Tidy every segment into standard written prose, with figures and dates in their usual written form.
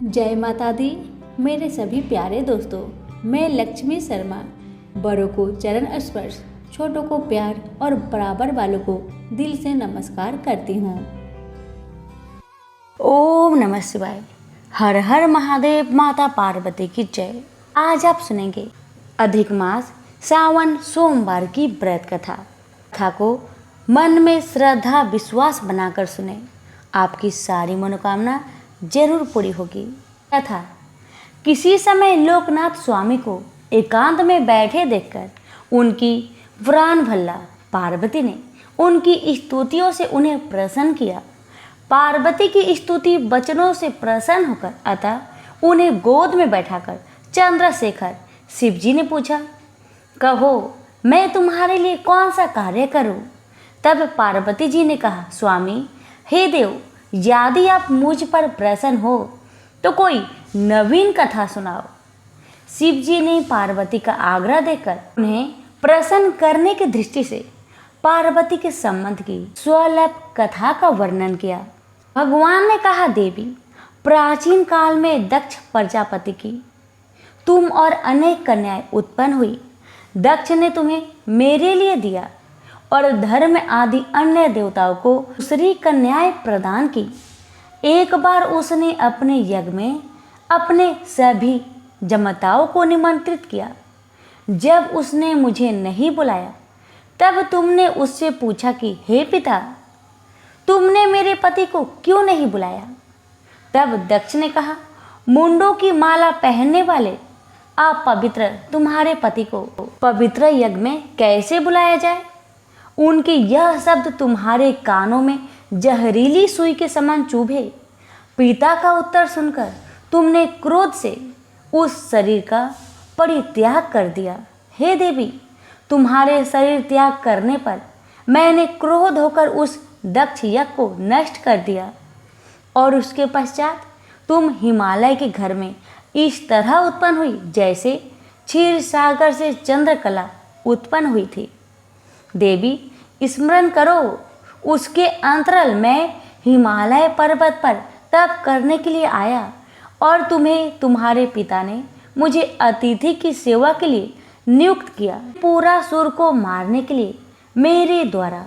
जय माता दी। मेरे सभी प्यारे दोस्तों, मैं लक्ष्मी शर्मा बड़ों को चरण स्पर्श, छोटों को प्यार और बराबर वालों को दिल से नमस्कार करती हूँ। ओम नमः शिवाय। हर हर महादेव। माता पार्वती की जय। आज आप सुनेंगे अधिक मास सावन सोमवार की व्रत कथा को मन में श्रद्धा विश्वास बनाकर सुने, आपकी सारी मनोकामना जरूर पूरी होगी। कथा। किसी समय लोकनाथ स्वामी को एकांत में बैठे देखकर उनकी प्राण भल्ला पार्वती ने उनकी स्तुतियों से उन्हें प्रसन्न किया। पार्वती की स्तुति वचनों से प्रसन्न होकर अतः उन्हें गोद में बैठाकर चंद्रशेखर शिवजी ने पूछा, कहो मैं तुम्हारे लिए कौन सा कार्य करूं? तब पार्वती जी ने कहा, स्वामी हे देव, यदि आप मुझ पर प्रसन्न हो तो कोई नवीन कथा सुनाओ। शिवजी ने पार्वती का आग्रह देकर उन्हें प्रसन्न करने की दृष्टि से पार्वती के संबंध की स्वल्प कथा का वर्णन किया। भगवान ने कहा, देवी, प्राचीन काल में दक्ष प्रजापति की तुम और अनेक कन्याएं उत्पन्न हुई। दक्ष ने तुम्हें मेरे लिए दिया और धर्म आदि अन्य देवताओं को दूसरी कन्याएं प्रदान की। एक बार उसने अपने यज्ञ में अपने सभी जमाताओं को निमंत्रित किया। जब उसने मुझे नहीं बुलाया तब तुमने उससे पूछा कि हे पिता, तुमने मेरे पति को क्यों नहीं बुलाया? तब दक्ष ने कहा, मुंडों की माला पहनने वाले आप पवित्र तुम्हारे पति को पवित्र यज्ञ में कैसे बुलाया जाए? उनके यह शब्द तुम्हारे कानों में जहरीली सुई के समान चुभे। पिता का उत्तर सुनकर तुमने क्रोध से उस शरीर का परित्याग कर दिया। हे देवी, तुम्हारे शरीर त्याग करने पर मैंने क्रोध होकर उस दक्ष यज्ञ को नष्ट कर दिया और उसके पश्चात तुम हिमालय के घर में इस तरह उत्पन्न हुई जैसे क्षीर सागर से चंद्रकला उत्पन्न हुई थी। देवी, स्मरण करो, उसके अंतराल में हिमालय पर्वत पर तप करने के लिए आया और तुम्हें तुम्हारे पिता ने मुझे अतिथि की सेवा के लिए नियुक्त किया। पूरा सुर को मारने के लिए मेरे द्वारा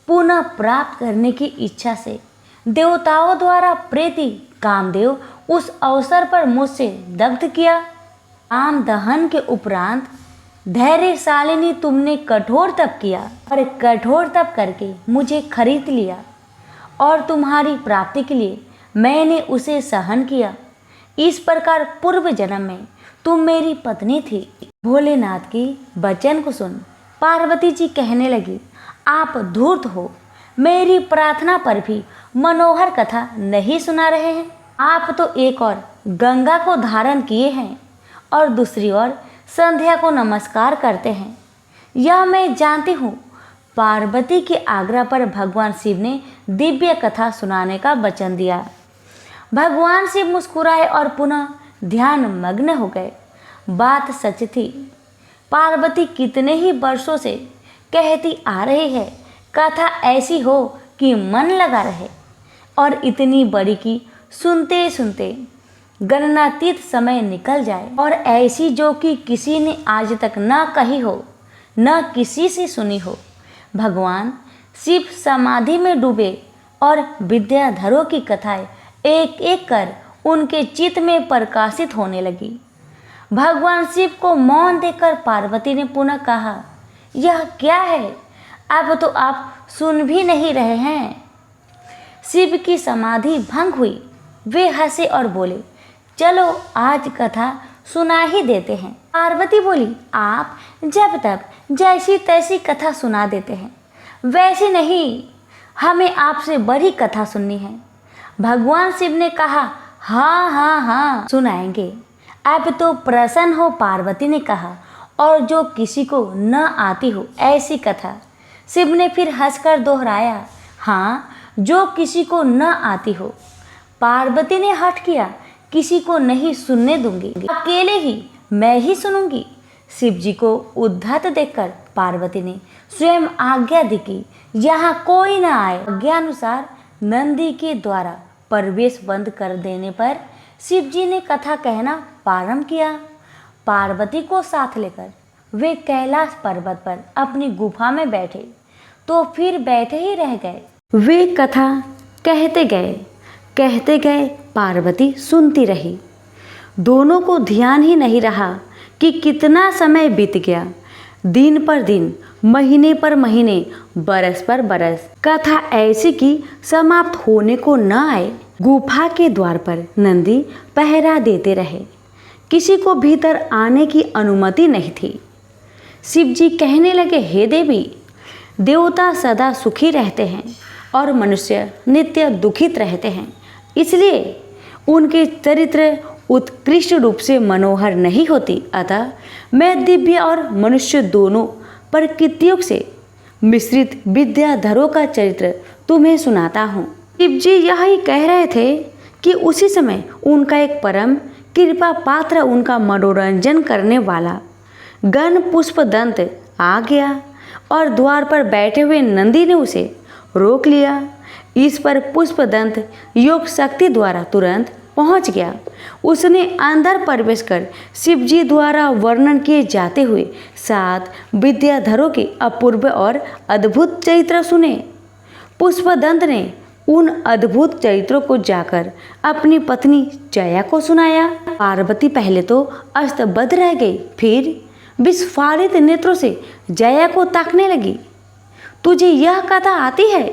पुनः प्राप्त करने की इच्छा से देवताओं द्वारा प्रेति कामदेव उस अवसर पर मुझसे दग्ध किया। काम दहन के उपरांत धैर्यशालिनी तुमने कठोर तप किया और कठोर तप करके मुझे खरीद लिया और तुम्हारी प्राप्ति के लिए मैंने उसे सहन किया। इस प्रकार पूर्व जन्म में तुम मेरी पत्नी थी। भोलेनाथ की वचन को सुन पार्वती जी कहने लगी, आप धूर्त हो, मेरी प्रार्थना पर भी मनोहर कथा नहीं सुना रहे हैं। आप तो एक और गंगा को धारण किए हैं और दूसरी ओर संध्या को नमस्कार करते हैं। यह मैं जानती हूँ। पार्वती के आग्रह पर भगवान शिव ने दिव्य कथा सुनाने का वचन दिया। भगवान शिव मुस्कुराए और पुनः ध्यान मग्न हो गए। बात सच थी। पार्वती कितने ही वर्षों से कहती आ रही है, कथा ऐसी हो कि मन लगा रहे, और इतनी बड़ी कि सुनते सुनते गणनातीत समय निकल जाए, और ऐसी जो कि किसी ने आज तक न कही हो, न किसी से सुनी हो। भगवान शिव समाधि में डूबे और विद्याधरों की कथाएं एक एक कर उनके चित्त में प्रकाशित होने लगी। भगवान शिव को मौन देखकर पार्वती ने पुनः कहा, यह क्या है? अब तो आप सुन भी नहीं रहे हैं। शिव की समाधि भंग हुई। वे हंसे और बोले, चलो आज कथा सुना ही देते हैं। पार्वती बोली, आप जब तक जैसी तैसी कथा सुना देते हैं, वैसे नहीं, हमें आपसे बड़ी कथा सुननी है। भगवान शिव ने कहा, हाँ हाँ हाँ सुनाएंगे। अब तो प्रसन्न हो, पार्वती ने कहा, और जो किसी को न आती हो ऐसी कथा। शिव ने फिर हंसकर दोहराया, हाँ, जो किसी को न आती हो। पार्वती ने हठ किया, किसी को नहीं सुनने दूंगी, अकेले ही मैं ही सुनूंगी। शिव जी को उद्धत देखकर पार्वती ने स्वयं आज्ञा दी कि यहाँ कोई न आए। आज्ञानुसार नंदी के द्वारा प्रवेश बंद कर देने पर शिव जी ने कथा कहना प्रारंभ किया। पार्वती को साथ लेकर वे कैलाश पर्वत पर अपनी गुफा में बैठे तो फिर बैठे ही रह गए। वे कथा कहते गए पार्वती सुनती रही। दोनों को ध्यान ही नहीं रहा कि कितना समय बीत गया। दिन पर दिन, महीने पर महीने, बरस पर बरस, कथा ऐसी कि समाप्त होने को न आए। गुफा के द्वार पर नंदी पहरा देते रहे। किसी को भीतर आने की अनुमति नहीं थी। शिव जी कहने लगे, हे देवी, देवता सदा सुखी रहते हैं और मनुष्य नित्य दुखित रहते हैं, इसलिए उनके चरित्र उत्कृष्ट रूप से मनोहर नहीं होती। अतः मैं दिव्य और मनुष्य दोनों प्रकृतियों से मिश्रित विद्याधरों का चरित्र तुम्हें सुनाता हूँ। शिव जी यही कह रहे थे कि उसी समय उनका एक परम कृपा पात्र, उनका मनोरंजन करने वाला गण पुष्पदंत आ गया और द्वार पर बैठे हुए नंदी ने उसे रोक लिया। इस पर पुष्पदंत योग शक्ति द्वारा तुरंत पहुंच गया। उसने अंदर प्रवेश कर शिव जी द्वारा वर्णन किए जाते हुए 7 विद्याधरों के अपूर्व और अद्भुत चरित्र सुने। पुष्पदंत ने उन अद्भुत चरित्रों को जाकर अपनी पत्नी जया को सुनाया। पार्वती पहले तो अस्तबद्ध रह गई, फिर विस्फारित नेत्रों से जया को ताकने लगी। तुझे यह कथा आती है?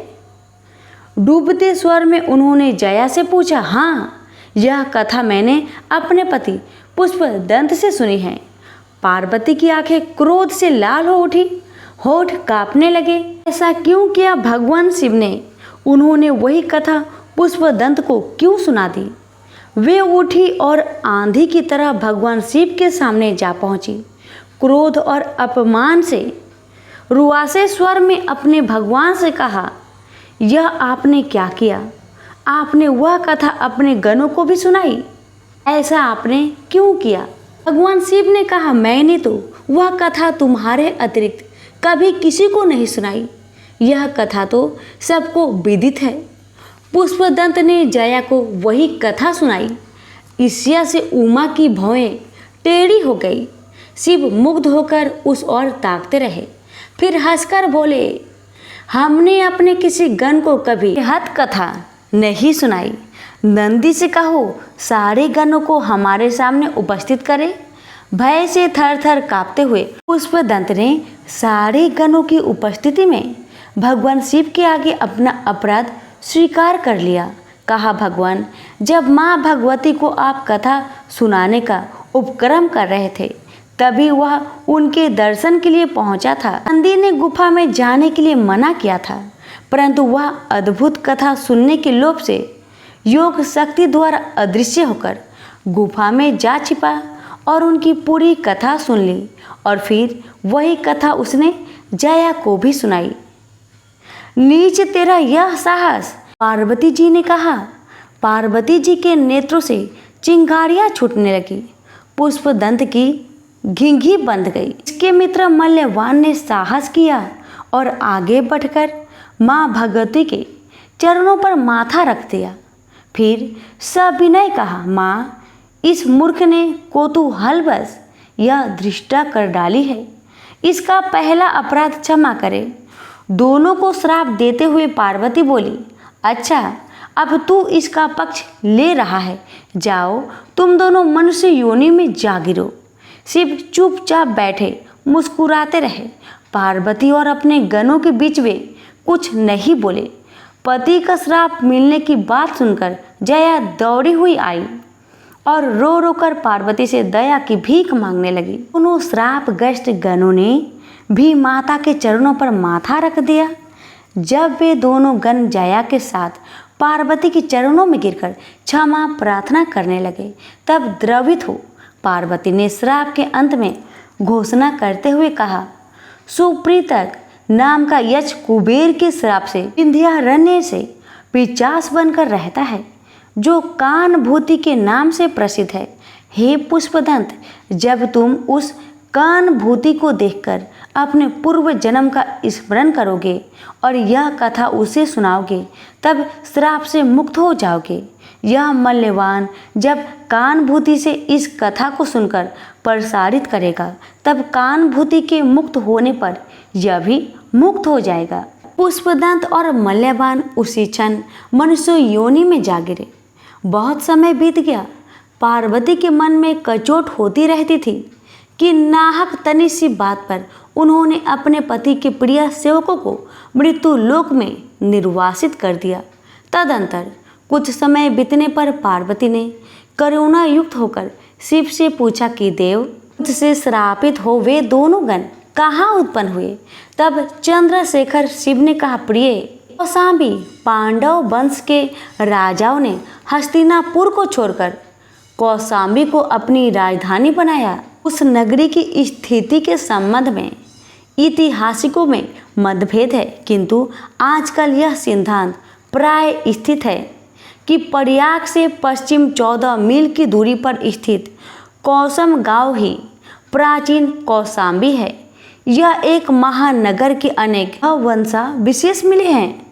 डूबते स्वर में उन्होंने जया से पूछा। हाँ, यह कथा मैंने अपने पति पुष्पदंत से सुनी है। पार्वती की आंखें क्रोध से लाल हो उठी, होठ कांपने लगे। ऐसा क्यों किया भगवान शिव ने? उन्होंने वही कथा पुष्पदंत को क्यों सुना दी? वे उठी और आंधी की तरह भगवान शिव के सामने जा पहुंची। क्रोध और अपमान से रुआसे स्वर में अपने भगवान से कहा, यह आपने क्या किया? आपने वह कथा अपने गणों को भी सुनाई, ऐसा आपने क्यों किया? भगवान शिव ने कहा, मैंने तो वह कथा तुम्हारे अतिरिक्त कभी किसी को नहीं सुनाई। यह कथा तो सबको विदित है। पुष्पदंत ने जया को वही कथा सुनाई। ईर्ष्या से उमा की भौएं टेढ़ी हो गई। शिव मुग्ध होकर उस ओर ताकते रहे, फिर हंसकर बोले, हमने अपने किसी गण को कभी हत कथा नहीं सुनाई। नंदी से कहो सारे गणों को हमारे सामने उपस्थित करे। भय से थर थर कांपते हुए पुष्पदंत ने सारे गणों की उपस्थिति में भगवान शिव के आगे अपना अपराध स्वीकार कर लिया। कहा, भगवान, जब माँ भगवती को आप कथा सुनाने का उपक्रम कर रहे थे, तभी वह उनके दर्शन के लिए पहुंचा था। नंदी ने गुफा में जाने के लिए मना किया था, परंतु वह अद्भुत कथा सुनने के लोभ से योग शक्ति द्वारा अदृश्य होकर गुफा में जा छिपा और उनकी पूरी कथा सुन ली और फिर वही कथा उसने जया को भी सुनाई। नीच तेरा यह साहस, पार्वती जी ने कहा। पार्वती जी के नेत्रों से चिंगारियां छूटने लगी। पुष्पदंत की घिंघी बंध गई। इसके मित्र मल्यवान ने साहस किया और आगे बढ़कर माँ भगवती के चरणों पर माथा रख दिया। फिर सविनय कहा, माँ, इस मूर्ख ने कौतूहलवश यह धृष्टा कर डाली है। इसका पहला अपराध क्षमा करे। दोनों को श्राप देते हुए पार्वती बोली, अच्छा, अब तू इसका पक्ष ले रहा है, जाओ तुम दोनों मनुष्य योनि में जा गिरो। शिव चुपचाप बैठे मुस्कुराते रहे। पार्वती और अपने गणों के बीच वे कुछ नहीं बोले। पति का श्राप मिलने की बात सुनकर जया दौड़ी हुई आई और रो रो कर पार्वती से दया की भीख मांगने लगी। उन्होंने श्रापग्रस्त गणों ने भी माता के चरणों पर माथा रख दिया। जब वे दोनों गण जया के साथ पार्वती के चरणों में गिरकर क्षमा प्रार्थना करने लगे, तब द्रवित हो पार्वती ने श्राप के अंत में घोषणा करते हुए कहा, सुप्रीतक नाम का यक्ष कुबेर के श्राप से विंध्यारण्य से पिशाच बनकर रहता है, जो कानभूति के नाम से प्रसिद्ध है। हे पुष्पदंत, जब तुम उस कानभूति को देखकर अपने पूर्व जन्म का स्मरण करोगे और यह कथा उसे सुनाओगे, तब श्राप से मुक्त हो जाओगे। यह मल्यवान जब कानुभूति से इस कथा को सुनकर प्रसारित करेगा तब कानुभूति के मुक्त होने पर यह भी मुक्त हो जाएगा। पुष्पदंत और मल्यवान उसी क्षण मनुष्य योनि में जा गिरे। बहुत समय बीत गया। पार्वती के मन में कचोट होती रहती थी कि नाहक तनी सी बात पर उन्होंने अपने पति के प्रिय सेवकों को मृत्यु लोक में निर्वासित कर दिया। तदंतर कुछ समय बीतने पर पार्वती ने करुणा युक्त होकर शिव से पूछा कि देव, मुझसे श्रापित हो वे दोनों गण कहाँ उत्पन्न हुए। तब चंद्रशेखर शिव ने कहा, प्रिय कौशाम्बी पांडव वंश के राजाओं ने हस्तिनापुर को छोड़कर कौशाम्बी को अपनी राजधानी बनाया। उस नगरी की स्थिति के संबंध में ऐतिहासिकों में मतभेद है, किंतु आजकल यह सिद्धांत प्राय स्थित है कि प्रयाग से पश्चिम 14 मील की दूरी पर स्थित कौशम गांव ही प्राचीन कौशाम्बी है। यह एक महानगर के अनेक वंशा विशेष मिले हैं।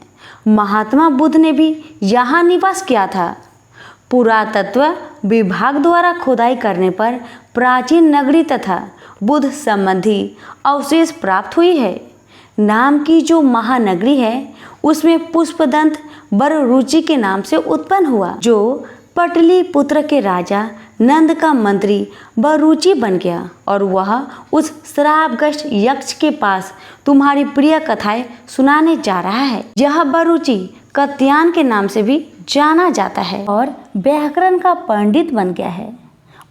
महात्मा बुद्ध ने भी यहाँ निवास किया था। पुरातत्व विभाग द्वारा खुदाई करने पर प्राचीन नगरी तथा बुद्ध संबंधी अवशेष प्राप्त हुई है। नाम की जो महानगरी है उसमें पुष्पदंत बररुचि के नाम से उत्पन्न हुआ, जो पटलिपुत्र के राजा नंद का मंत्री बरुचि बन गया और वह उस श्रापग्रस्त यक्ष के पास तुम्हारी प्रिय कथाएं सुनाने जा रहा है। यह बरुचि कत्यान के नाम से भी जाना जाता है और व्याकरण का पंडित बन गया है।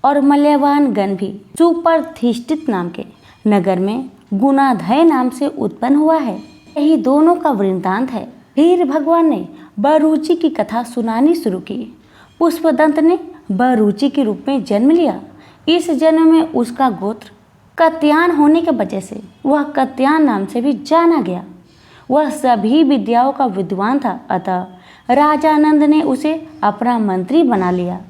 और मल्यवान गण भी सुप्रतिष्ठित नाम के नगर में गुणाधय नाम से उत्पन्न हुआ है। यही दोनों का वृत्तांत है। फिर भगवान ने बरुचि की कथा सुनानी शुरू की। पुष्पदंत ने बरुचि के रूप में जन्म लिया। इस जन्म में उसका गोत्र कत्यान होने के वजह से वह कत्यान नाम से भी जाना गया। वह सभी विद्याओं का विद्वान था, अतः राजा नंद ने उसे अपना मंत्री बना लिया।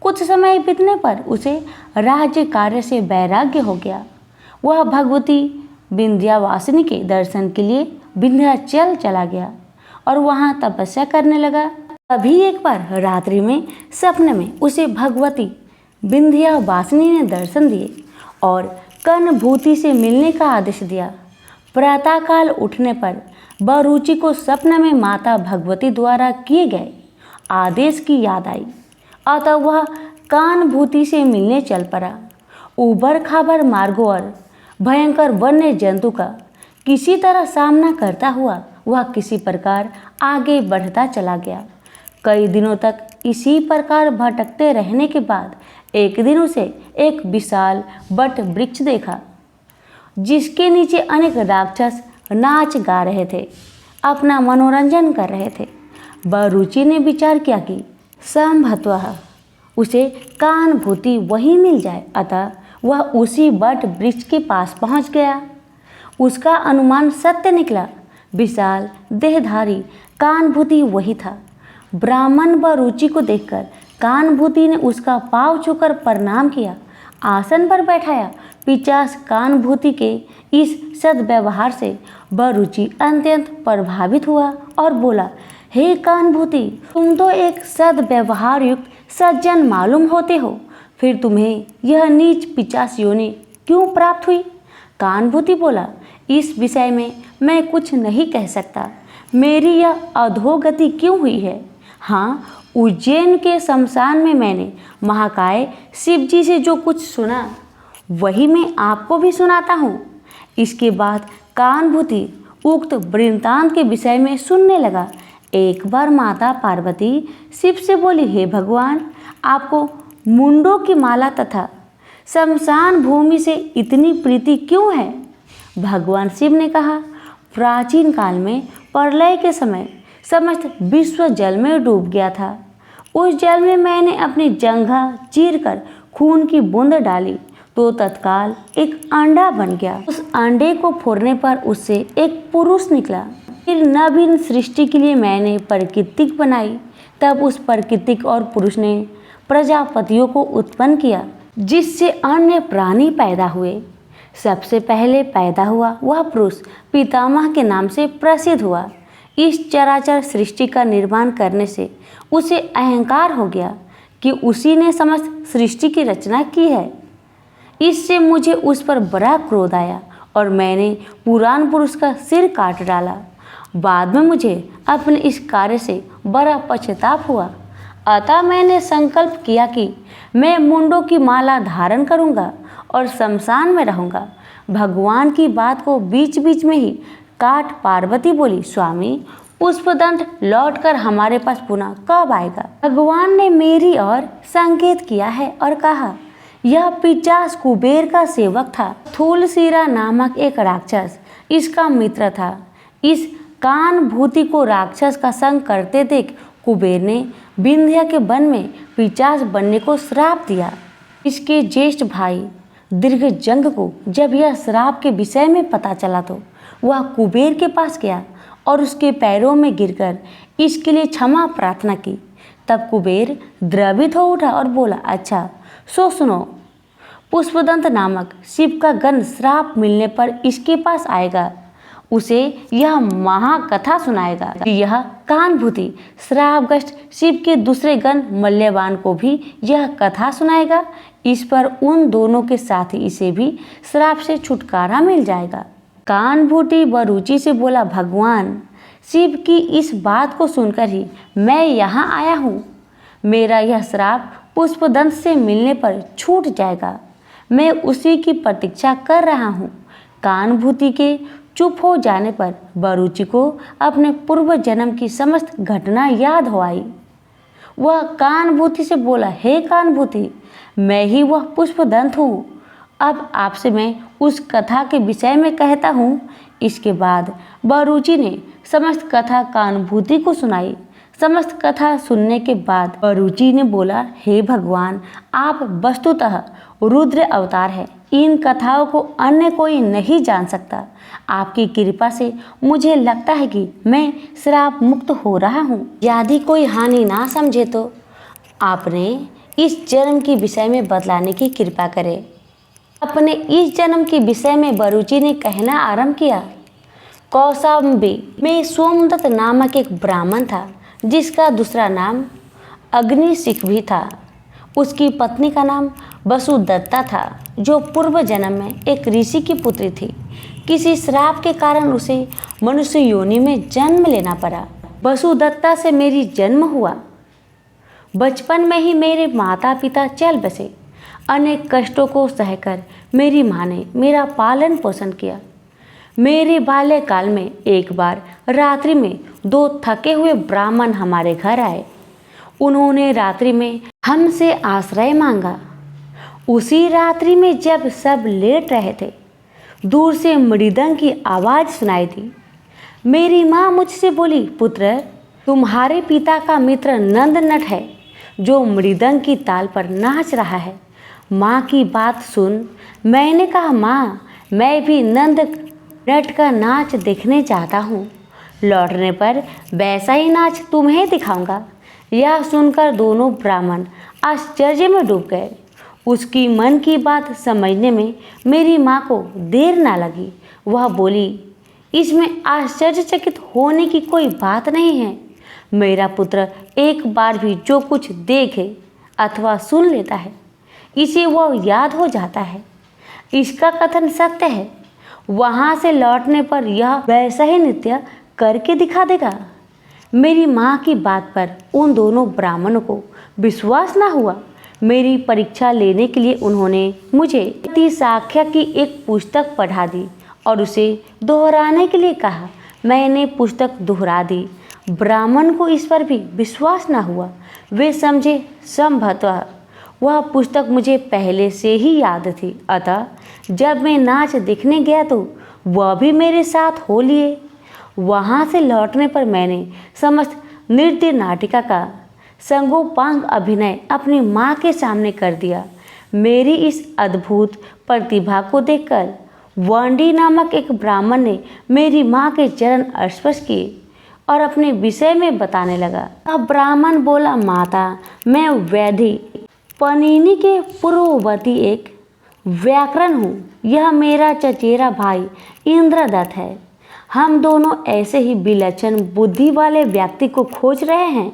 कुछ समय बीतने पर उसे राज्य कार्य से वैराग्य हो गया। वह भगवती विंध्यावासिनी के दर्शन के लिए विंध्याचल चला गया और वहाँ तपस्या करने लगा। तभी एक बार रात्रि में सपने में उसे भगवती विंध्यावासिनी ने दर्शन दिए और कानुभूति से मिलने का आदेश दिया। प्रातःकाल उठने पर बरुचि को सपने में माता भगवती द्वारा किए गए आदेश की याद आई, अतः वह कानुभूति से मिलने चल पड़ा। उबड़ खाबड़ मार्गों और भयंकर वन्य जंतु का किसी तरह सामना करता हुआ वह किसी प्रकार आगे बढ़ता चला गया। कई दिनों तक इसी प्रकार भटकते रहने के बाद एक दिन उसे एक विशाल वट वृक्ष देखा, जिसके नीचे अनेक राक्षस नाच गा रहे थे, अपना मनोरंजन कर रहे थे। बरुचि ने विचार किया कि संभवतः उसे कानुभूति वहीं मिल जाए, अतः वह उसी वट वृक्ष के पास पहुंच गया। उसका अनुमान सत्य निकला। विशाल देहधारी कानुभूति वही था। ब्राह्मण बरुचि को देखकर कानुभूति ने उसका पाँव छूकर प्रणाम किया, आसन पर बैठाया। पिचास कानुभूति के इस सद्व्यवहार से बरुचि अत्यंत प्रभावित हुआ और बोला, हे कानुभूति, तुम तो एक सद्व्यवहार युक्त सज्जन मालूम होते हो, फिर तुम्हें यह नीच पिचास योनि क्यों प्राप्त हुई? कानुभूति बोला, इस विषय में मैं कुछ नहीं कह सकता। मेरी यह अधोगति क्यों हुई है? हाँ, उज्जैन के शमशान में मैंने महाकाय शिव जी से जो कुछ सुना वही मैं आपको भी सुनाता हूँ। इसके बाद कानुभूति उक्त वृत्तांत के विषय में सुनने लगा। एक बार माता पार्वती शिव से बोली, हे भगवान, आपको मुंडों की माला तथा शमशान भूमि से इतनी प्रीति क्यों है? भगवान शिव ने कहा, प्राचीन काल में प्रलय के समय समस्त विश्व जल में डूब गया था। उस जल में मैंने अपनी जंघा चीरकर खून की बूंद डाली तो तत्काल एक अंडा बन गया। उस अंडे को फोड़ने पर उससे एक पुरुष निकला। फिर नवीन सृष्टि के लिए मैंने प्रकृतिक बनाई। तब उस प्रकृतिक और पुरुष ने प्रजापतियों को उत्पन्न किया, जिससे अन्य प्राणी पैदा हुए। सबसे पहले पैदा हुआ वह पुरुष पितामह के नाम से प्रसिद्ध हुआ। इस चराचर सृष्टि का निर्माण करने से उसे अहंकार हो गया कि उसी ने समस्त सृष्टि की रचना की है। इससे मुझे उस पर बड़ा क्रोध आया और मैंने पुराण पुरुष का सिर काट डाला। बाद में मुझे अपने इस कार्य से बड़ा पश्चाताप हुआ। अतः मैंने संकल्प किया कि मैं मुंडों की माला धारण करूंगा और शमशान में रहूंगा। भगवान की बात को बीच बीच में ही काट पार्वती बोली, स्वामी पुष्पदंत लौटकर हमारे पास पुनः कब आएगा? भगवान ने मेरी ओर संकेत किया है और कहा, यह पिशाच कुबेर का सेवक था। थूलसीरा नामक एक राक्षस इसका मित्र था। इस कानभूति को राक्षस का संग करते देख कुबेर ने विंध्य के वन में पिशाच बनने को श्राप दिया। इसके ज्येष्ठ भाई दीर्घजंग को जब यह श्राप के विषय में पता चला तो वह कुबेर के पास गया और उसके पैरों में गिरकर इसके लिए क्षमा प्रार्थना की। तब कुबेर द्रवित हो उठा और बोला, अच्छा सो सुनो, पुष्पदंत नामक शिव का गण श्राप मिलने पर इसके पास आएगा, उसे यह महाकथा सुनाएगा। यह कानभूति श्रापग्रस्त शिव के दूसरे गण मल्यवान को भी यह कथा सुनाएगा। इस पर उन दोनों के साथ ही इसे भी श्राप से छुटकारा मिल जाएगा। कानभूति बरुचि से बोला, भगवान शिव की इस बात को सुनकर ही मैं यहाँ आया हूँ। मेरा यह श्राप पुष्पदंत से मिलने पर छूट जाएगा। मैं उसी की प्रतीक्षा कर रहा हूँ। कानभूति के चुप हो जाने पर बरुचि को अपने पूर्व जन्म की समस्त घटना याद हो आई। वह कानभूति से बोला, हे कानभूति, मैं ही वह पुष्पदंत हूँ। अब आपसे मैं उस कथा के विषय में कहता हूँ। इसके बाद बरुचि ने समस्त कथा कानभूति को सुनाई। समस्त कथा सुनने के बाद बरुचि ने बोला, हे भगवान, आप वस्तुतः रुद्र अवतार है। इन कथाओं को अन्य कोई नहीं जान सकता। आपकी कृपा से मुझे लगता है कि मैं श्राप मुक्त हो रहा हूँ। यदि कोई हानि ना समझे तो आपने इस जन्म के विषय में बतलाने की कृपा करें। अपने इस जन्म के विषय में बरुचि ने कहना आरंभ किया। कौशाम्बी में सोमदत्त नामक एक ब्राह्मण था, जिसका दूसरा नाम अग्निशिख भी था। उसकी पत्नी का नाम वसुदत्ता था, जो पूर्व जन्म में एक ऋषि की पुत्री थी। किसी श्राप के कारण उसे मनुष्य योनि में जन्म लेना पड़ा। वसुदत्ता से मेरी जन्म हुआ। बचपन में ही मेरे माता पिता चल बसे। अनेक कष्टों को सहकर मेरी माँ ने मेरा पालन पोषण किया। मेरे बाल्यकाल में एक बार रात्रि में दो थके हुए ब्राह्मण हमारे घर आए। उन्होंने रात्रि में हमसे आश्रय मांगा। उसी रात्रि में जब सब लेट रहे थे, दूर से मृदंग की आवाज़ सुनाई दी। मेरी माँ मुझसे बोली, पुत्र, तुम्हारे पिता का मित्र नंदनट है, जो मृदंग की ताल पर नाच रहा है। माँ की बात सुन मैंने कहा, माँ, मैं भी नंद नट का नाच देखने चाहता हूँ। लौटने पर वैसा ही नाच तुम्हें दिखाऊंगा। यह सुनकर दोनों ब्राह्मण आश्चर्य में डूब गए। उसकी मन की बात समझने में मेरी माँ को देर ना लगी। वह बोली, इसमें आश्चर्यचकित होने की कोई बात नहीं है। मेरा पुत्र एक बार भी जो कुछ देखे अथवा सुन लेता है, इसे वह याद हो जाता है। इसका कथन सत्य है। वहाँ से लौटने पर यह वैसा ही नृत्य करके दिखा देगा। मेरी माँ की बात पर उन दोनों ब्राह्मणों को विश्वास ना हुआ। मेरी परीक्षा लेने के लिए उन्होंने मुझे साख्या की एक पुस्तक पढ़ा दी और उसे दोहराने के लिए कहा। मैंने पुस्तक दोहरा दी। ब्राह्मण को इस पर भी विश्वास ना हुआ। वे समझे संभवतः वह पुस्तक मुझे पहले से ही याद थी। अतः जब मैं नाच देखने गया तो वह भी मेरे साथ हो लिए। वहाँ से लौटने पर मैंने समस्त नृत्य नाटिका का संगोपांग अभिनय अपनी माँ के सामने कर दिया। मेरी इस अद्भुत प्रतिभा को देखकर वांडी नामक एक ब्राह्मण ने मेरी माँ के चरण स्पर्श किए और अपने विषय में बताने लगा। अब ब्राह्मण बोला, माता, मैं वैधि पनिनी के पूर्ववर्ती एक व्याकरण हूँ। यह मेरा चचेरा भाई इंद्रदत्त है। हम दोनों ऐसे ही विलक्षण बुद्धि वाले व्यक्ति को खोज रहे हैं।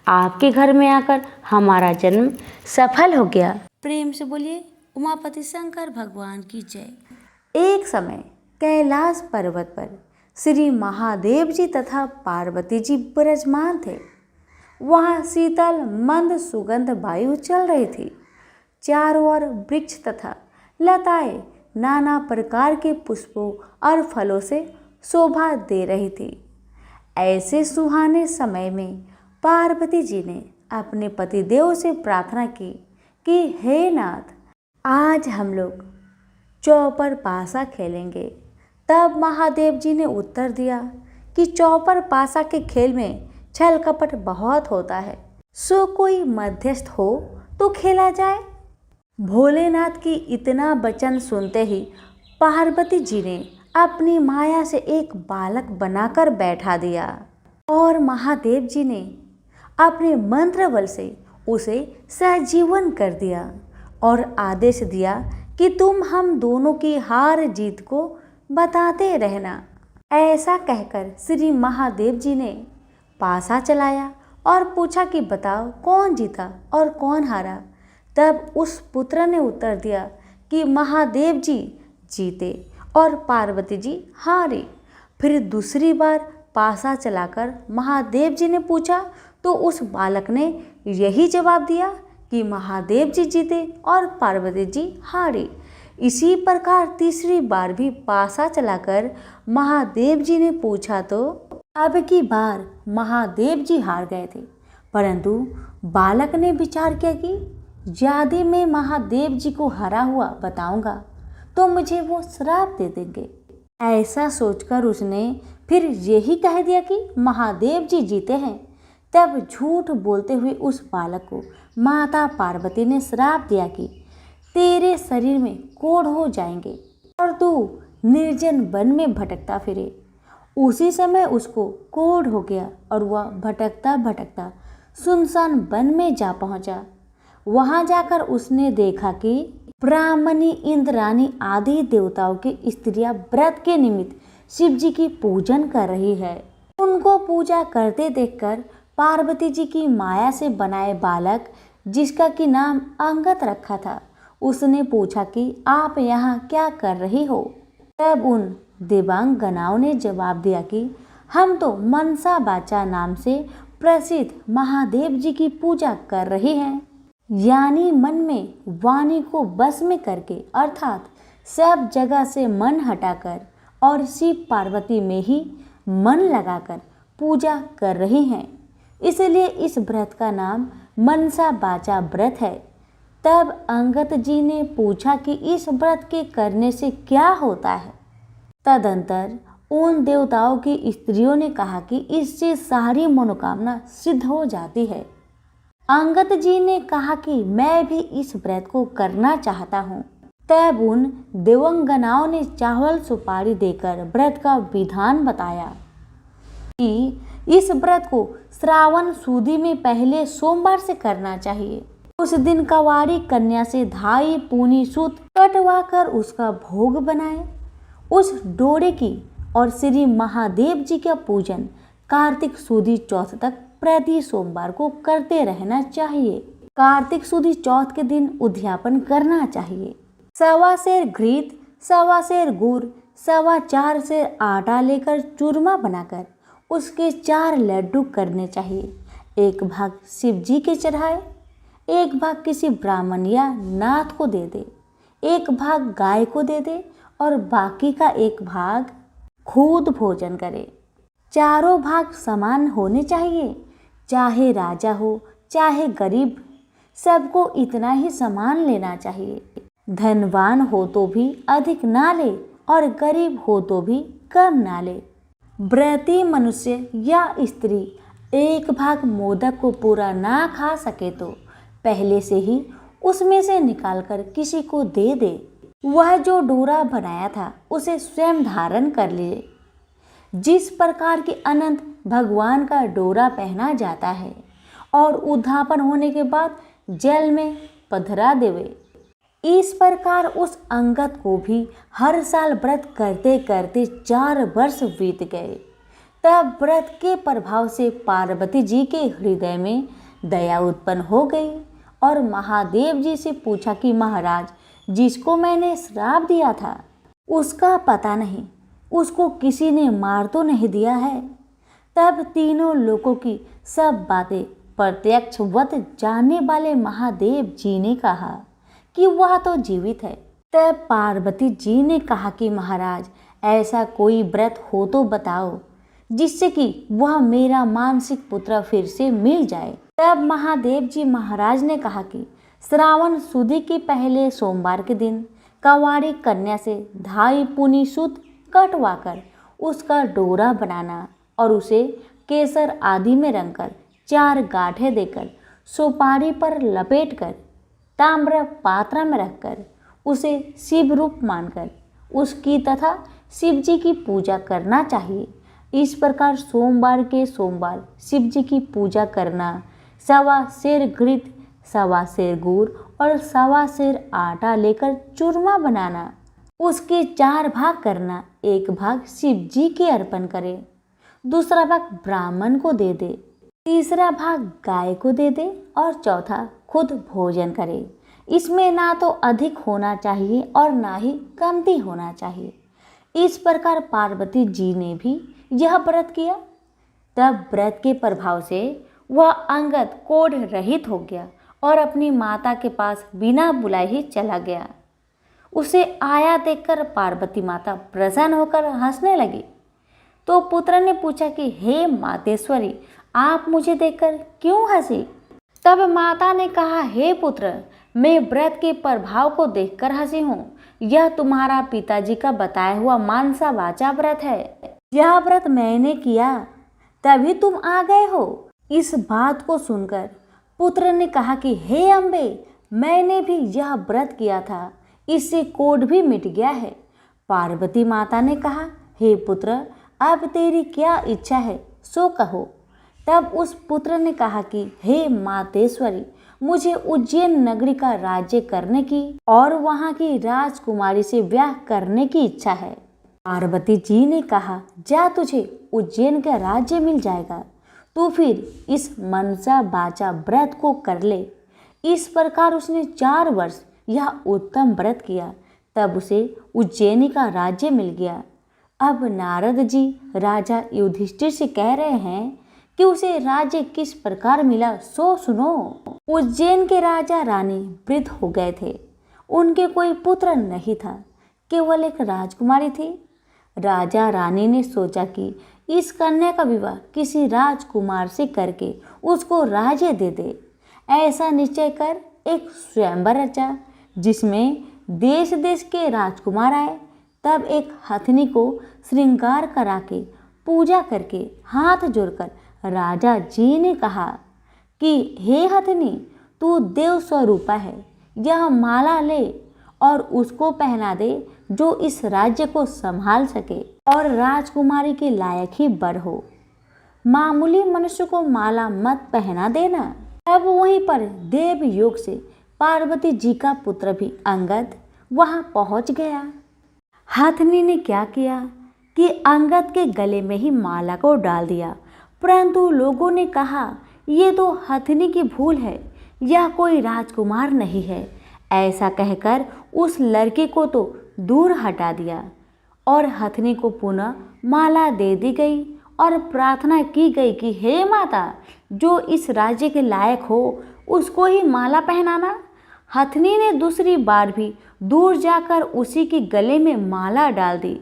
आपके घर में आकर हमारा जन्म सफल हो गया। प्रेम से बोलिए उमापति शंकर भगवान की जय। एक समय कैलाश पर्वत पर श्री महादेव जी तथा पार्वती जी विराजमान थे। वहाँ शीतल मंद सुगंध वायु चल रही थी। चारों ओर वृक्ष तथा लताएं नाना प्रकार के पुष्पों और फलों से शोभा दे रही थी। ऐसे सुहाने समय में पार्वती जी ने अपने पतिदेव से प्रार्थना की कि हे नाथ, आज हम लोग चौपर पासा खेलेंगे। तब महादेव जी ने उत्तर दिया कि चौपर पासा के खेल में छल कपट बहुत होता है, सो कोई मध्यस्थ हो तो खेला जाए। भोलेनाथ की इतना वचन सुनते ही पार्वती जी ने अपनी माया से एक बालक बनाकर बैठा दिया और महादेव जी ने अपने मंत्र बल से उसे सजीवन कर दिया और आदेश दिया कि तुम हम दोनों की हार जीत को बताते रहना। ऐसा कहकर श्री महादेव जी ने पासा चलाया और पूछा कि बताओ कौन जीता और कौन हारा। तब उस पुत्र ने उत्तर दिया कि महादेव जी जीते और पार्वती जी हारी। फिर दूसरी बार पासा चलाकर महादेव जी ने पूछा तो उस बालक ने यही जवाब दिया कि महादेव जी जीते और पार्वती जी हारी। इसी प्रकार तीसरी बार भी पासा चलाकर महादेव जी ने पूछा तो अब की बार महादेव जी हार गए थे। परंतु बालक ने विचार किया कि यदि मैं महादेव जी को हरा हुआ बताऊंगा तो मुझे वो श्राप दे देंगे। ऐसा सोचकर उसने फिर यही कह दिया कि महादेव जी जीते हैं। तब झूठ बोलते हुए उस बालक को माता पार्वती ने श्राप दिया कि तेरे शरीर में कोढ़ हो जाएंगे और तू निर्जन वन में भटकता फिरे। उसी समय उसको कोढ़ हो गया और वह भटकता भटकता सुनसान वन में जा पहुंचा। वहां जाकर उसने देखा कि ब्राह्मणी, इंद्राणी आदि देवताओं की स्त्रियां व्रत के निमित्त शिव जी की पूजन कर रही है। उनको पूजा करते देखकर पार्वती जी की माया से बनाए बालक, जिसका कि नाम अंगद रखा था, उसने पूछा कि आप यहाँ क्या कर रही हो। तब उन देवांगनाओं ने जवाब दिया कि हम तो मनसा बाचा नाम से प्रसिद्ध महादेव जी की पूजा कर रहे हैं, यानी मन में वाणी को बस में करके, अर्थात सब जगह से मन हटाकर और शिव पार्वती में ही मन लगाकर पूजा कर रही हैं। इसलिए इस व्रत का नाम मनसा बाचा व्रत है। तब अंगद जी ने पूछा कि इस व्रत के करने से क्या होता है। तदंतर उन देवताओं की स्त्रियों ने कहा कि इससे सारी मनोकामना सिद्ध हो जाती है। अंगद जी ने कहा कि मैं भी इस व्रत को करना चाहता हूँ। तब उन देवंगनाओं ने चावल सुपारी देकर व्रत का विधान बताया कि इस व्रत को श्रावण सुदी में पहले सोमवार से करना चाहिए। उस दिन कवारी कन्या से धाई पूनी सूत कटवा कर उसका भोग बनाए। उस डोरे की और श्री महादेव जी का पूजन कार्तिक सुदी चौथ तक प्रति सोमवार को करते रहना चाहिए। कार्तिक सुदी चौथ के दिन उद्यापन करना चाहिए। 1.25 सेर घृत, 1.25 सेर गुड़, 4.25 सेर आटा लेकर चूरमा बनाकर उसके 4 लड्डू करने चाहिए। एक भाग शिव जी के चढ़ाए, एक भाग किसी ब्राह्मण या नाथ को दे दे, एक भाग गाय को दे दे और बाकी का एक भाग खुद भोजन करे। चारों भाग समान होने चाहिए, चाहे राजा हो चाहे गरीब, सबको इतना ही समान लेना चाहिए। धनवान हो तो भी अधिक ना ले और गरीब हो तो भी कम ना ले। व्रती मनुष्य या स्त्री एक भाग मोदक को पूरा ना खा सके तो पहले से ही उसमें से निकालकर किसी को दे दे। वह जो डोरा बनाया था उसे स्वयं धारण कर ले। जिस प्रकार की अनंत भगवान का डोरा पहना जाता है और उद्यापन होने के बाद जल में पधरा देवे, इस प्रकार उस अंगद को भी हर साल व्रत करते करते 4 वर्ष बीत गए। तब व्रत के प्रभाव से पार्वती जी के हृदय में दया उत्पन्न हो गई और महादेव जी से पूछा कि महाराज, जिसको मैंने श्राप दिया था उसका पता नहीं, उसको किसी ने मार तो नहीं दिया है। तब तीनों लोगों की सब बातें प्रत्यक्षवत जानने वाले महादेव जी ने कहा कि वह तो जीवित है। तब पार्वती जी ने कहा कि महाराज, ऐसा कोई व्रत हो तो बताओ जिससे कि वह मेरा मानसिक पुत्र फिर से मिल जाए। तब महादेव जी महाराज ने कहा कि श्रावण सुदी के पहले सोमवार के दिन कंवारी कन्या से 2.5 पुनी सूत कटवाकर उसका डोरा बनाना और उसे केसर आदि में रंगकर 4 गांठें देकर सुपारी पर लपेटकर ताम्र पात्र में रखकर उसे शिव रूप मानकर उसकी तथा शिव जी की पूजा करना चाहिए। इस प्रकार सोमवार के सोमवार शिव जी की पूजा करना, 1.25 सेर घृत, 1.25 सेर गुड़ और 1.25 सेर आटा लेकर चूरमा बनाना, उसके 4 भाग करना। 1 भाग शिव जी के अर्पण करे, दूसरा भाग ब्राह्मण को दे दे, तीसरा भाग गाय को दे दे और चौथा खुद भोजन करे। इसमें ना तो अधिक होना चाहिए और ना ही कमती होना चाहिए। इस प्रकार पार्वती जी ने भी यह व्रत किया। तब व्रत के प्रभाव से वह अंगद कोढ़ रहित हो गया और अपनी माता के पास बिना बुलाए ही चला गया। उसे आया देखकर पार्वती माता प्रसन्न होकर हंसने लगी। तो पुत्र ने पूछा कि हे मातेश्वरी, आप मुझे देखकर क्यों हंसी? तब माता ने कहा, हे पुत्र, मैं व्रत के प्रभाव को देखकर हंसी हूँ। यह तुम्हारा पिताजी का बताया हुआ मानसा वाचा व्रत है। यह व्रत मैंने किया तभी तुम आ गए हो। इस बात को सुनकर पुत्र ने कहा कि हे अम्बे, मैंने भी यह व्रत किया था, इससे कोढ़ भी मिट गया है। पार्वती माता ने कहा, हे पुत्र, अब तेरी क्या इच्छा है सो कहो। तब उस पुत्र ने कहा कि हे मातेश्वरी, मुझे उज्जैन नगरी का राज्य करने की और वहाँ की राजकुमारी से ब्याह करने की इच्छा है। पार्वती जी ने कहा, जा, तुझे उज्जैन का राज्य मिल जाएगा, तू फिर इस मनसा वाचा व्रत को कर ले। इस प्रकार उसने 4 वर्ष यह उत्तम व्रत किया, तब उसे उज्जैनी का राज्य मिल गया। अब नारद जी राजा युधिष्ठिर से कह रहे हैं कि उसे राज्य किस प्रकार मिला सो सुनो। उज्जैन के राजा रानी वृद्ध हो गए थे, उनके कोई पुत्र नहीं था, केवल एक राजकुमारी थी। राजा रानी ने सोचा कि इस कन्या का विवाह किसी राजकुमार से करके उसको राज्य दे दे। ऐसा निश्चय कर एक स्वयंवर रचा, जिसमें देश देश के राजकुमार आए। तब एक हथनी को श्रृंगार करा के पूजा करके हाथ जोड़कर राजा जी ने कहा कि हे हथनी, तू देव स्वरूपा है, यह माला ले और उसको पहना दे जो इस राज्य को संभाल सके और राजकुमारी के लायक ही बर हो। मामूली मनुष्य को माला मत पहना देना। तब वहीं पर देव योग से पार्वती जी का पुत्र भी अंगद वहां पहुंच गया। हथनी ने क्या किया कि अंगद के गले में ही माला को डाल दिया, परंतु लोगों ने कहा ये तो हथनी की भूल है, यह कोई राजकुमार नहीं है। ऐसा कहकर उस लड़के को तो दूर हटा दिया और हथनी को पुनः माला दे दी गई और प्रार्थना की गई कि हे माता, जो इस राज्य के लायक हो उसको ही माला पहनाना। हथनी ने दूसरी बार भी दूर जाकर उसी के गले में माला डाल दी।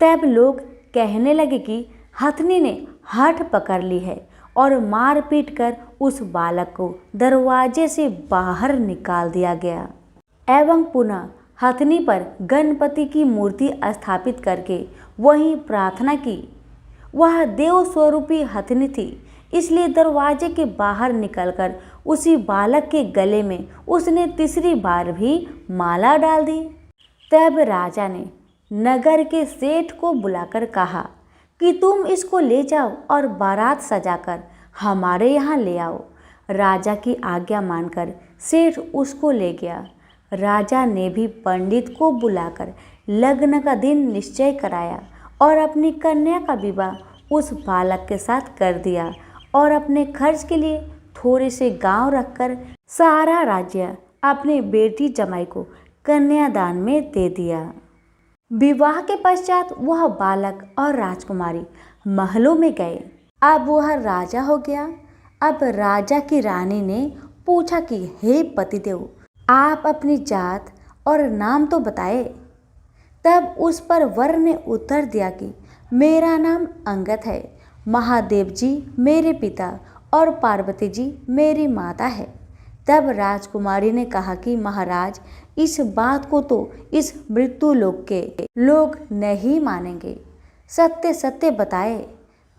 तब लोग कहने लगे कि हथनी ने हठ पकड़ ली है और मार पीट कर उस बालक को दरवाजे से बाहर निकाल दिया गया एवं पुनः हथनी पर गणपति की मूर्ति स्थापित करके वहीं प्रार्थना की। वह देव स्वरूपी हथनी थी, इसलिए दरवाजे के बाहर निकलकर उसी बालक के गले में उसने तीसरी बार भी माला डाल दी। तब राजा ने नगर के सेठ को बुलाकर कहा कि तुम इसको ले जाओ और बारात सजाकर हमारे यहाँ ले आओ। राजा की आज्ञा मानकर सेठ उसको ले गया। राजा ने भी पंडित को बुलाकर लग्न का दिन निश्चय कराया और अपनी कन्या का विवाह उस बालक के साथ कर दिया और अपने खर्च के लिए थोड़े से गांव रखकर सारा राज्य अपनी बेटी जमाई को कन्यादान में दे दिया। विवाह के पश्चात वह बालक और राजकुमारी महलों में गए। अब वह राजा हो गया। अब राजा की रानी ने पूछा कि हे पतिदेव, आप अपनी जात और नाम तो बताए। तब उस पर वर ने उत्तर दिया कि मेरा नाम अंगद है, महादेव जी मेरे पिता और पार्वती जी मेरी माता है। तब राजकुमारी ने कहा कि महाराज, इस बात को तो इस मृत्यु लोक के लोग नहीं मानेंगे, सत्य सत्य बताए।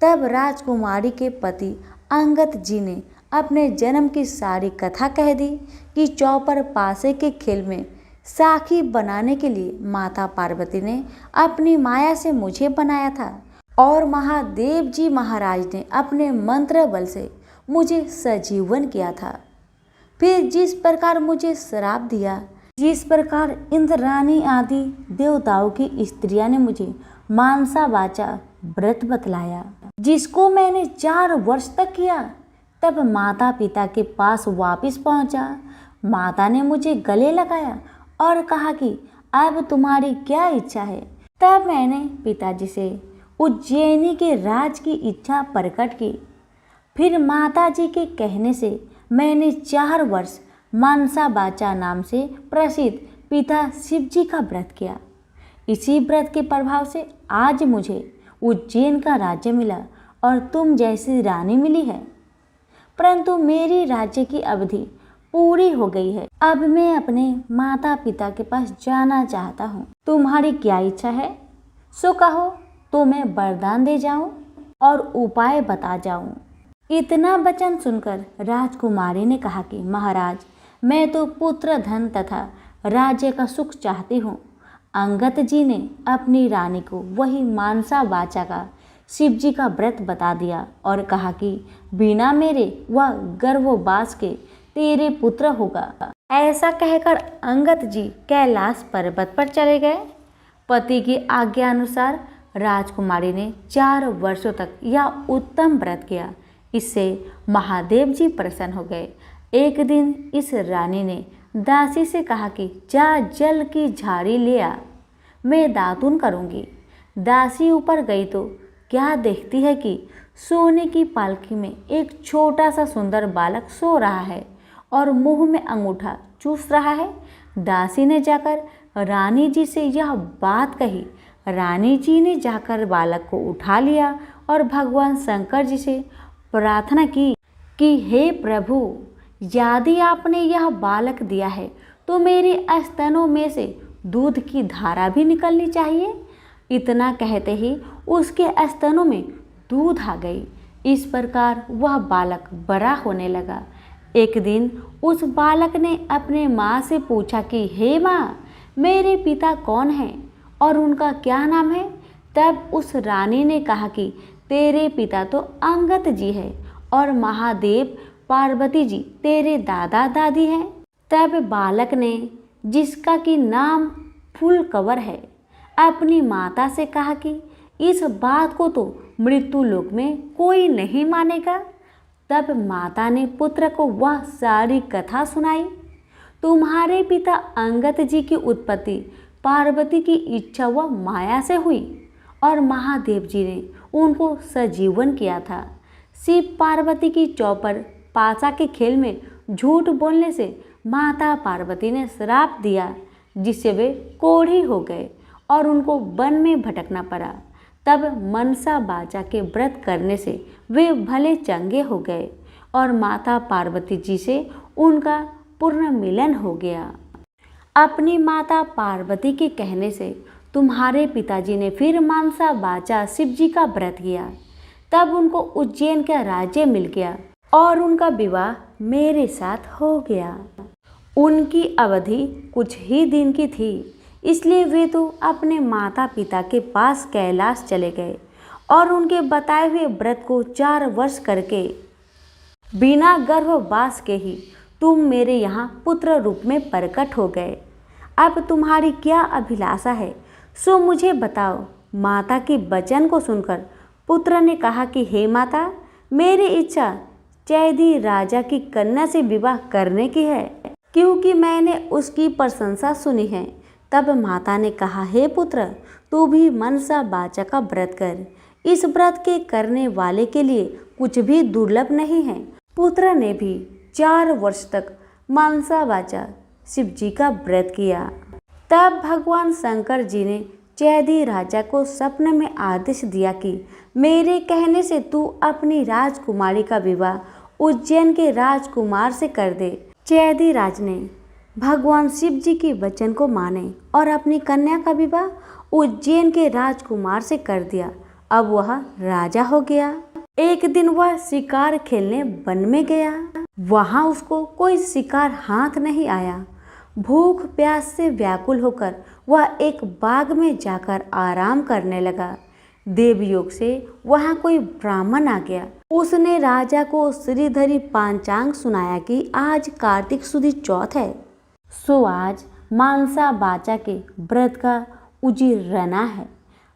तब राजकुमारी के पति अंगद जी ने अपने जन्म की सारी कथा कह दी कि चौपर पासे के खेल में साखी बनाने के लिए माता पार्वती ने अपनी माया से मुझे बनाया था और महादेव जी महाराज ने अपने मंत्र बल से मुझे सजीवन किया था। फिर जिस प्रकार मुझे श्राप दिया, जिस प्रकार इंद्राणी आदि देवताओं की स्त्रियां ने मुझे मानसा वाचा व्रत बतलाया, जिसको मैंने 4 वर्ष तक किया, तब माता पिता के पास वापस पहुंचा। माता ने मुझे गले लगाया और कहा कि अब तुम्हारी क्या इच्छा है। तब मैंने पिताजी से उज्जैनी के राज की इच्छा प्रकट की। फिर माता जी के कहने से मैंने 4 वर्ष मानसा बाचा नाम से प्रसिद्ध पिता शिव जी का व्रत किया। इसी व्रत के प्रभाव से आज मुझे उज्जैन का राज्य मिला और तुम जैसी रानी मिली है। परंतु मेरी राज्य की अवधि पूरी हो गई है। अब मैं अपने माता पिता के पास जाना चाहता हूँ। तुम्हारी क्या इच्छा है सो कहो, तो मैं वरदान दे जाऊं और उपाय बता जाऊं। इतना वचन सुनकर राजकुमारी ने कहा कि महाराज, मैं तो पुत्र धन तथा राज्य का सुख चाहती हूँ। अंगद जी ने अपनी रानी को वही मानसा वाचा का शिव जी का व्रत बता दिया और कहा कि बिना मेरे वह गर्भवास के तेरे पुत्र होगा। ऐसा कहकर अंगद जी कैलाश पर्वत पर चले गए। पति की आज्ञा अनुसार राजकुमारी ने 4 वर्षों तक यह उत्तम व्रत किया। इससे महादेव जी प्रसन्न हो गए। एक दिन इस रानी ने दासी से कहा कि जा जल की झाड़ी ले आ, मैं दातुन करूँगी। दासी ऊपर गई तो क्या देखती है कि सोने की पालकी में एक छोटा सा सुंदर बालक सो रहा है और मुंह में अंगूठा चूस रहा है। दासी ने जाकर रानी जी से यह बात कही। रानी जी ने जाकर बालक को उठा लिया और भगवान शंकर जी से प्रार्थना की कि हे प्रभु, यदि आपने यह बालक दिया है तो मेरे स्तनों में से दूध की धारा भी निकलनी चाहिए। इतना कहते ही उसके स्तनों में दूध आ गई। इस प्रकार वह बालक बड़ा होने लगा। एक दिन उस बालक ने अपने माँ से पूछा कि हे माँ, मेरे पिता कौन हैं और उनका क्या नाम है। तब उस रानी ने कहा कि तेरे पिता तो अंगद जी है और महादेव पार्वती जी तेरे दादा दादी हैं। तब बालक ने, जिसका कि नाम फूलकवर है, अपनी माता से कहा कि इस बात को तो मृत्यु लोक में कोई नहीं मानेगा। तब माता ने पुत्र को वह सारी कथा सुनाई। तुम्हारे पिता अंगद जी की उत्पत्ति पार्वती की इच्छा व माया से हुई और महादेव जी ने उनको सजीवन किया था। शिव पार्वती की चौपर पासा के खेल में झूठ बोलने से माता पार्वती ने श्राप दिया, जिससे वे कोढ़ी हो गए और उनको वन में भटकना पड़ा। तब मनसा बाचा के व्रत करने से वे भले चंगे हो गए और माता पार्वती जी से उनका पूर्ण मिलन हो गया। अपनी माता पार्वती के कहने से तुम्हारे पिताजी ने फिर मानसा बाचा शिव जी का व्रत किया। तब उनको उज्जैन का राज्य मिल गया और उनका विवाह मेरे साथ हो गया। उनकी अवधि कुछ ही दिन की थी, इसलिए वे तो अपने माता पिता के पास कैलाश चले गए और उनके बताए हुए व्रत को 4 वर्ष करके बिना गर्भवास के ही तुम मेरे यहाँ पुत्र रूप में प्रकट हो गए। अब तुम्हारी क्या अभिलाषा है, सो मुझे बताओ। माता के वचन को सुनकर पुत्र ने कहा कि हे माता, मेरी इच्छा चैदी राजा की कन्या से विवाह करने की है, क्योंकि मैंने उसकी प्रशंसा सुनी है। तब माता ने कहा, हे पुत्र, तू भी मनसा वाचा का व्रत कर। इस व्रत के करने वाले के लिए कुछ भी दुर्लभ नहीं है। पुत्र ने भी 4 वर्ष तक मनसा वाचा शिव जी का व्रत किया। तब भगवान शंकर जी ने चैदी राजा को सपने में आदेश दिया कि मेरे कहने से तू अपनी राजकुमारी का विवाह उज्जैन के राजकुमार से कर दे। चैदी राज ने भगवान शिव जी के वचन को माने और अपनी कन्या का विवाह उज्जैन के राजकुमार से कर दिया। अब वह राजा हो गया। एक दिन वह शिकार खेलने वन में गया। वहां उसको कोई शिकार हाथ नहीं आया। भूख प्यास से व्याकुल होकर वह एक बाग में जाकर आराम करने लगा। देवयोग से वहां कोई ब्राह्मण आ गया। उसने राजा को श्रीधरी पांचांग सुनाया कि आज कार्तिक सुदी चौथ है, सो आज मानसा वाचा के व्रत का उजीरना है।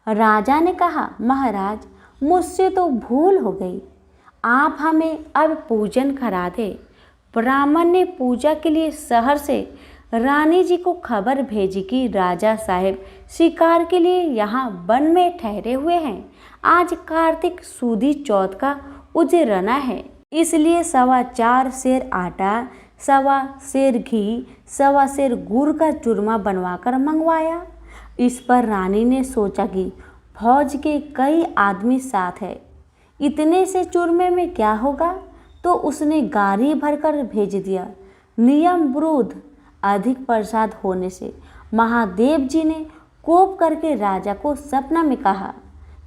राजा ने कहा, महाराज, मुझसे तो भूल हो गई, आप हमें अब पूजन करा दे। ब्राह्मण ने पूजा के लिए शहर से रानी जी को खबर भेजी कि राजा साहेब शिकार के लिए यहाँ वन में ठहरे हुए हैं। आज कार्तिक सुदी चौथ का उजरना है, इसलिए 4.25 सेर आटा, 1.25 सेर घी, 1.25 सेर गुड़ का चूरमा बनवाकर मंगवाया। इस पर रानी ने सोचा कि फौज के कई आदमी साथ है, इतने से चूरमे में क्या होगा, तो उसने गाड़ी भरकर भेज दिया। नियम विरुद्ध अधिक प्रसाद होने से महादेव जी ने कोप करके राजा को सपना में कहा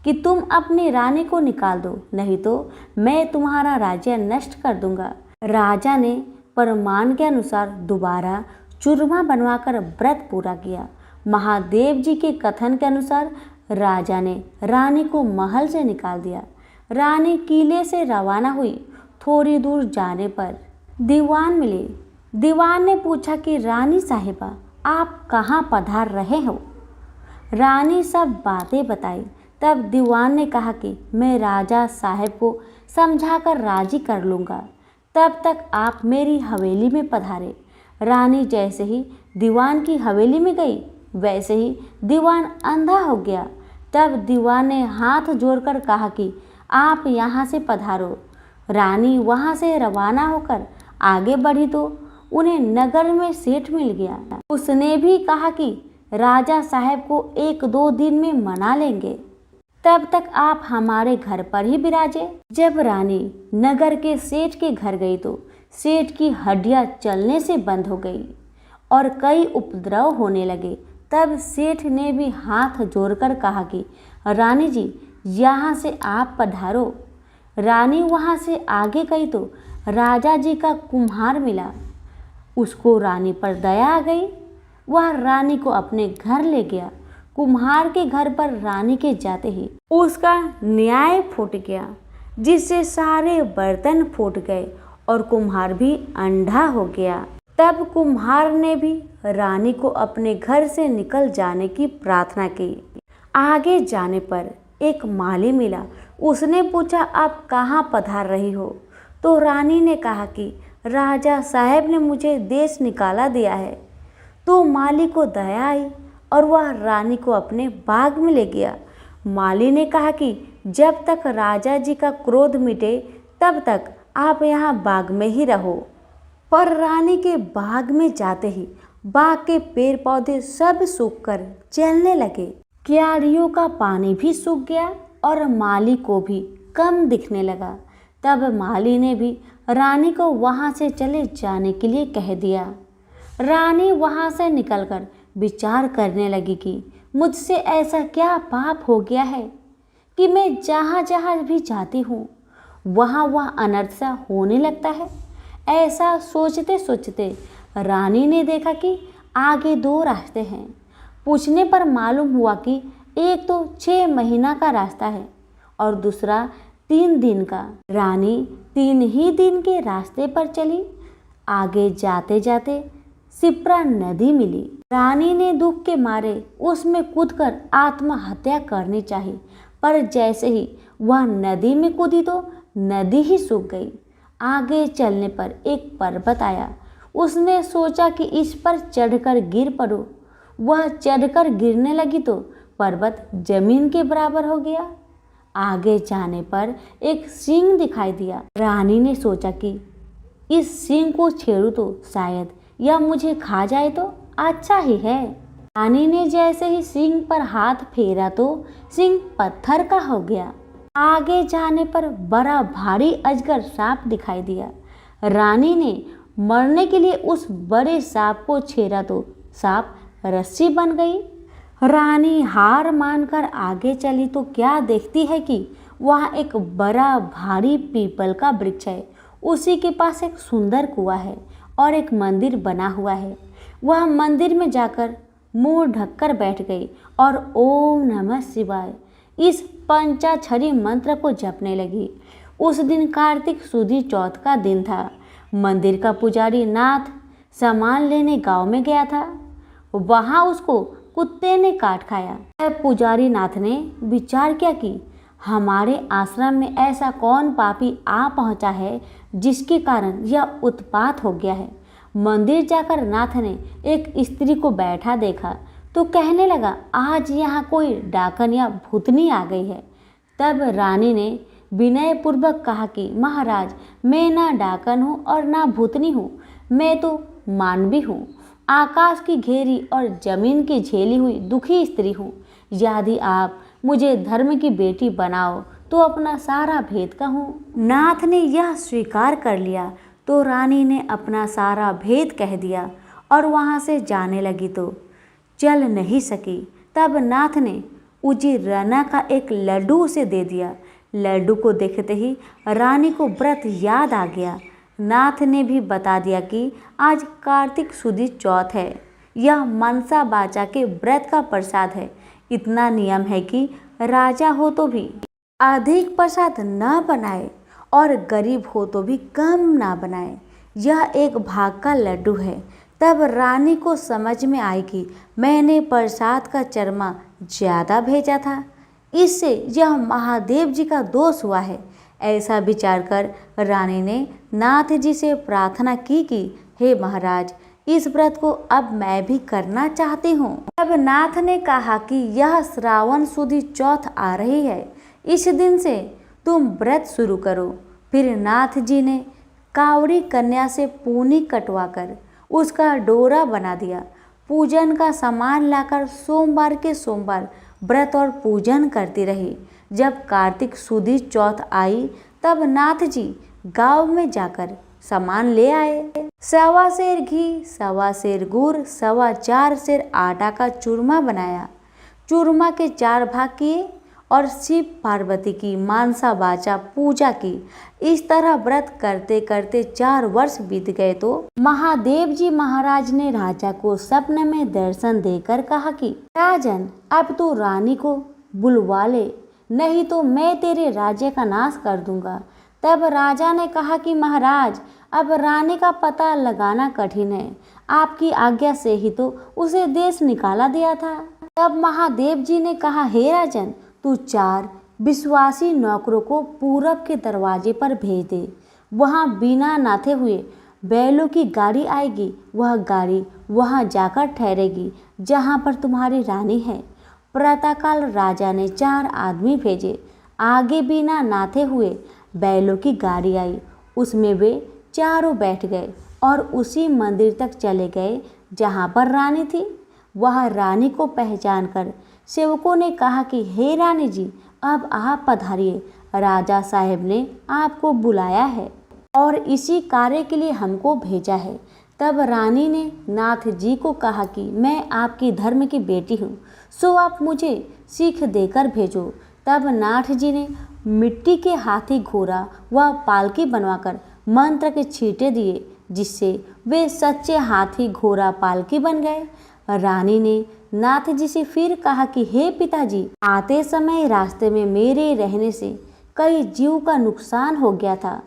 कि तुम अपनी रानी को निकाल दो, नहीं तो मैं तुम्हारा राज्य नष्ट कर दूंगा। राजा ने प्रमाण के अनुसार दोबारा चूरमा बनवाकर व्रत पूरा किया। महादेव जी के कथन के अनुसार राजा ने रानी को महल से निकाल दिया। रानी किले से रवाना हुई। थोड़ी दूर जाने पर दीवान मिले। दीवान ने पूछा कि रानी साहिबा, आप कहाँ पधार रहे हो? रानी सब बातें बताई। तब दीवान ने कहा कि मैं राजा साहब को समझाकर राजी कर लूँगा, तब तक आप मेरी हवेली में पधारे। रानी जैसे ही दीवान की हवेली में गई, वैसे ही दीवान अंधा हो गया। तब दीवान ने हाथ जोड़कर कहा कि आप यहाँ से पधारो। रानी वहाँ से रवाना होकर आगे बढ़ी तो उन्हें नगर में सेठ मिल गया। उसने भी कहा कि राजा साहब को 1-2 दिन में मना लेंगे, तब तक आप हमारे घर पर ही विराजे। जब रानी नगर के सेठ के घर गई तो सेठ की हड्डियां चलने से बंद हो गई और कई उपद्रव होने लगे। तब सेठ ने भी हाथ जोड़कर कहा कि रानी जी, यहाँ से आप पधारो। रानी वहाँ से आगे गई तो राजा जी का कुम्हार मिला। उसको रानी पर दया आ गई। वह रानी को अपने घर ले गया। कुम्हार के घर पर रानी के जाते ही उसका न्याय फूट गया, जिससे सारे बर्तन फूट गए और कुम्हार भी अंधा हो गया। तब कुम्हार ने भी रानी को अपने घर से निकल जाने की प्रार्थना की। आगे जाने पर एक माली मिला। उसने पूछा, आप कहाँ पधार रही हो? तो रानी ने कहा कि राजा साहब ने मुझे देश निकाला दिया है। तो माली को दया आई और वह रानी को अपने बाग में ले गया। माली ने कहा कि जब तक राजा जी का क्रोध मिटे तब तक आप यहाँ बाग में ही रहो। पर रानी के बाग में जाते ही बाग के पेड़ पौधे सब सूखकर जलने लगे। क्यारियों का पानी भी सूख गया और माली को भी कम दिखने लगा। तब माली ने भी रानी को वहाँ से चले जाने के लिए कह दिया। रानी वहाँ से निकलकर विचार करने लगी कि मुझसे ऐसा क्या पाप हो गया है कि मैं जहाँ जहाँ भी जाती हूँ वहाँ वह अनर्थ सा होने लगता है। ऐसा सोचते सोचते रानी ने देखा कि आगे 2 रास्ते हैं। पूछने पर मालूम हुआ कि एक तो 6 महीना का रास्ता है और दूसरा 3 दिन का। रानी 3 ही दिन के रास्ते पर चली। आगे जाते जाते शिप्रा नदी मिली। रानी ने दुख के मारे उसमें कूदकर आत्महत्या करनी चाहिए, पर जैसे ही वह नदी में कूदी तो नदी ही सूख गई। आगे चलने पर एक पर्वत आया। उसने सोचा कि इस पर चढ़कर गिर पड़ो। वह चढ़कर गिरने लगी तो पर्वत जमीन के बराबर हो गया। आगे जाने पर एक सिंह दिखाई दिया। रानी ने सोचा कि इस सिंह को छेड़ूं तो शायद यह मुझे खा जाए तो अच्छा ही है। रानी ने जैसे ही सिंह पर हाथ फेरा तो सिंह पत्थर का हो गया। आगे जाने पर बड़ा भारी अजगर सांप दिखाई दिया। रानी ने मरने के लिए उस बड़े सांप को छेड़ा तो सांप रस्सी बन गई। रानी हार मानकर आगे चली तो क्या देखती है कि वहाँ एक बड़ा भारी पीपल का वृक्ष है। उसी के पास एक सुंदर कुआं है और एक मंदिर बना हुआ है। वह मंदिर में जाकर मुंह ढककर बैठ गई और ओम नमः शिवाय इस पंचाक्षरी मंत्र को जपने लगी। उस दिन कार्तिक सुदी चौथ का दिन था। मंदिर का पुजारी नाथ सामान लेने गांव में गया था। वहां उसको कुत्ते ने काट खाया। पुजारी नाथ ने विचार किया कि हमारे आश्रम में ऐसा कौन पापी आ पहुंचा है जिसके कारण यह उत्पात हो गया है। मंदिर जाकर नाथ ने एक स्त्री को बैठा देखा तो कहने लगा, आज यहाँ कोई डाकन या भूतनी आ गई है। तब रानी ने विनय पूर्वक कहा कि महाराज, मैं ना डाकन हूँ और ना भूतनी हूँ, मैं तो मानवी हूँ, आकाश की घेरी और जमीन की झेली हुई दुखी स्त्री हूँ। यदि आप मुझे धर्म की बेटी बनाओ तो अपना सारा भेद कहूँ। नाथ ने यह स्वीकार कर लिया तो रानी ने अपना सारा भेद कह दिया और वहाँ से जाने लगी तो चल नहीं सकी। तब नाथ ने उजी रना का एक लड्डू उसे दे दिया। लड्डू को देखते ही रानी को व्रत याद आ गया। नाथ ने भी बता दिया कि आज कार्तिक सुदी चौथ है, यह मनसा बाचा के व्रत का प्रसाद है। इतना नियम है कि राजा हो तो भी अधिक प्रसाद न बनाए और गरीब हो तो भी कम ना बनाए। यह एक भाग का लड्डू है। तब रानी को समझ में आई कि मैंने प्रसाद का चरमा ज़्यादा भेजा था, इससे यह महादेव जी का दोष हुआ है। ऐसा विचार कर रानी ने नाथ जी से प्रार्थना की कि हे महाराज, इस व्रत को अब मैं भी करना चाहती हूँ। तब नाथ ने कहा कि यह श्रावण सुदी चौथ आ रही है, इस दिन से तुम व्रत शुरू करो। फिर नाथ जी ने कावड़ी कन्या से पूनी कटवाकर उसका डोरा बना दिया। पूजन का सामान लाकर सोमवार के सोमवार व्रत और पूजन करती रही। जब कार्तिक सुदी चौथ आई तब नाथ जी गांव में जाकर सामान ले आए। 1.25 सेर घी, 1.25 सेर गुड़, 4.25 सेर आटा का चूरमा बनाया। चूरमा के 4 भाग किए और शिव पार्वती की मानसा बाचा पूजा की। इस तरह व्रत करते करते 4 वर्ष बीत गए तो महादेव जी महाराज ने राजा को स्वप्न में दर्शन देकर कहा कि राजन, अब तू रानी को बुलवा ले, नहीं तो मैं तेरे राज्य का नाश कर दूंगा। तब राजा ने कहा कि महाराज, अब रानी का पता लगाना कठिन है, आपकी आज्ञा से ही तो उसे देश निकाला दिया था। तब महादेव जी ने कहा, हे राजन, तू 4 विश्वासी नौकरों को पूरब के दरवाजे पर भेज दे। वहाँ बिना नाथे हुए बैलों की गाड़ी आएगी। वह गाड़ी वहाँ जाकर ठहरेगी जहाँ पर तुम्हारी रानी है। प्रातःकाल राजा ने 4 आदमी भेजे। आगे बिना नाथे हुए बैलों की गाड़ी आई, उसमें वे चारों बैठ गए और उसी मंदिर तक चले गए जहाँ पर रानी थी। वह रानी को पहचान कर सेवकों ने कहा कि हे रानी जी, अब आप पधारिए, राजा साहब ने आपको बुलाया है और इसी कार्य के लिए हमको भेजा है। तब रानी ने नाथ जी को कहा कि मैं आपकी धर्म की बेटी हूँ, सो आप मुझे सीख देकर भेजो। तब नाथ जी ने मिट्टी के हाथी घोड़ा व पालकी बनवाकर मंत्र के छींटे दिए, जिससे वे सच्चे हाथी घोड़ा पालकी बन गए। रानी ने नाथ जी से फिर कहा कि हे पिताजी, आते समय रास्ते में मेरे रहने से कई जीव का नुकसान हो गया था।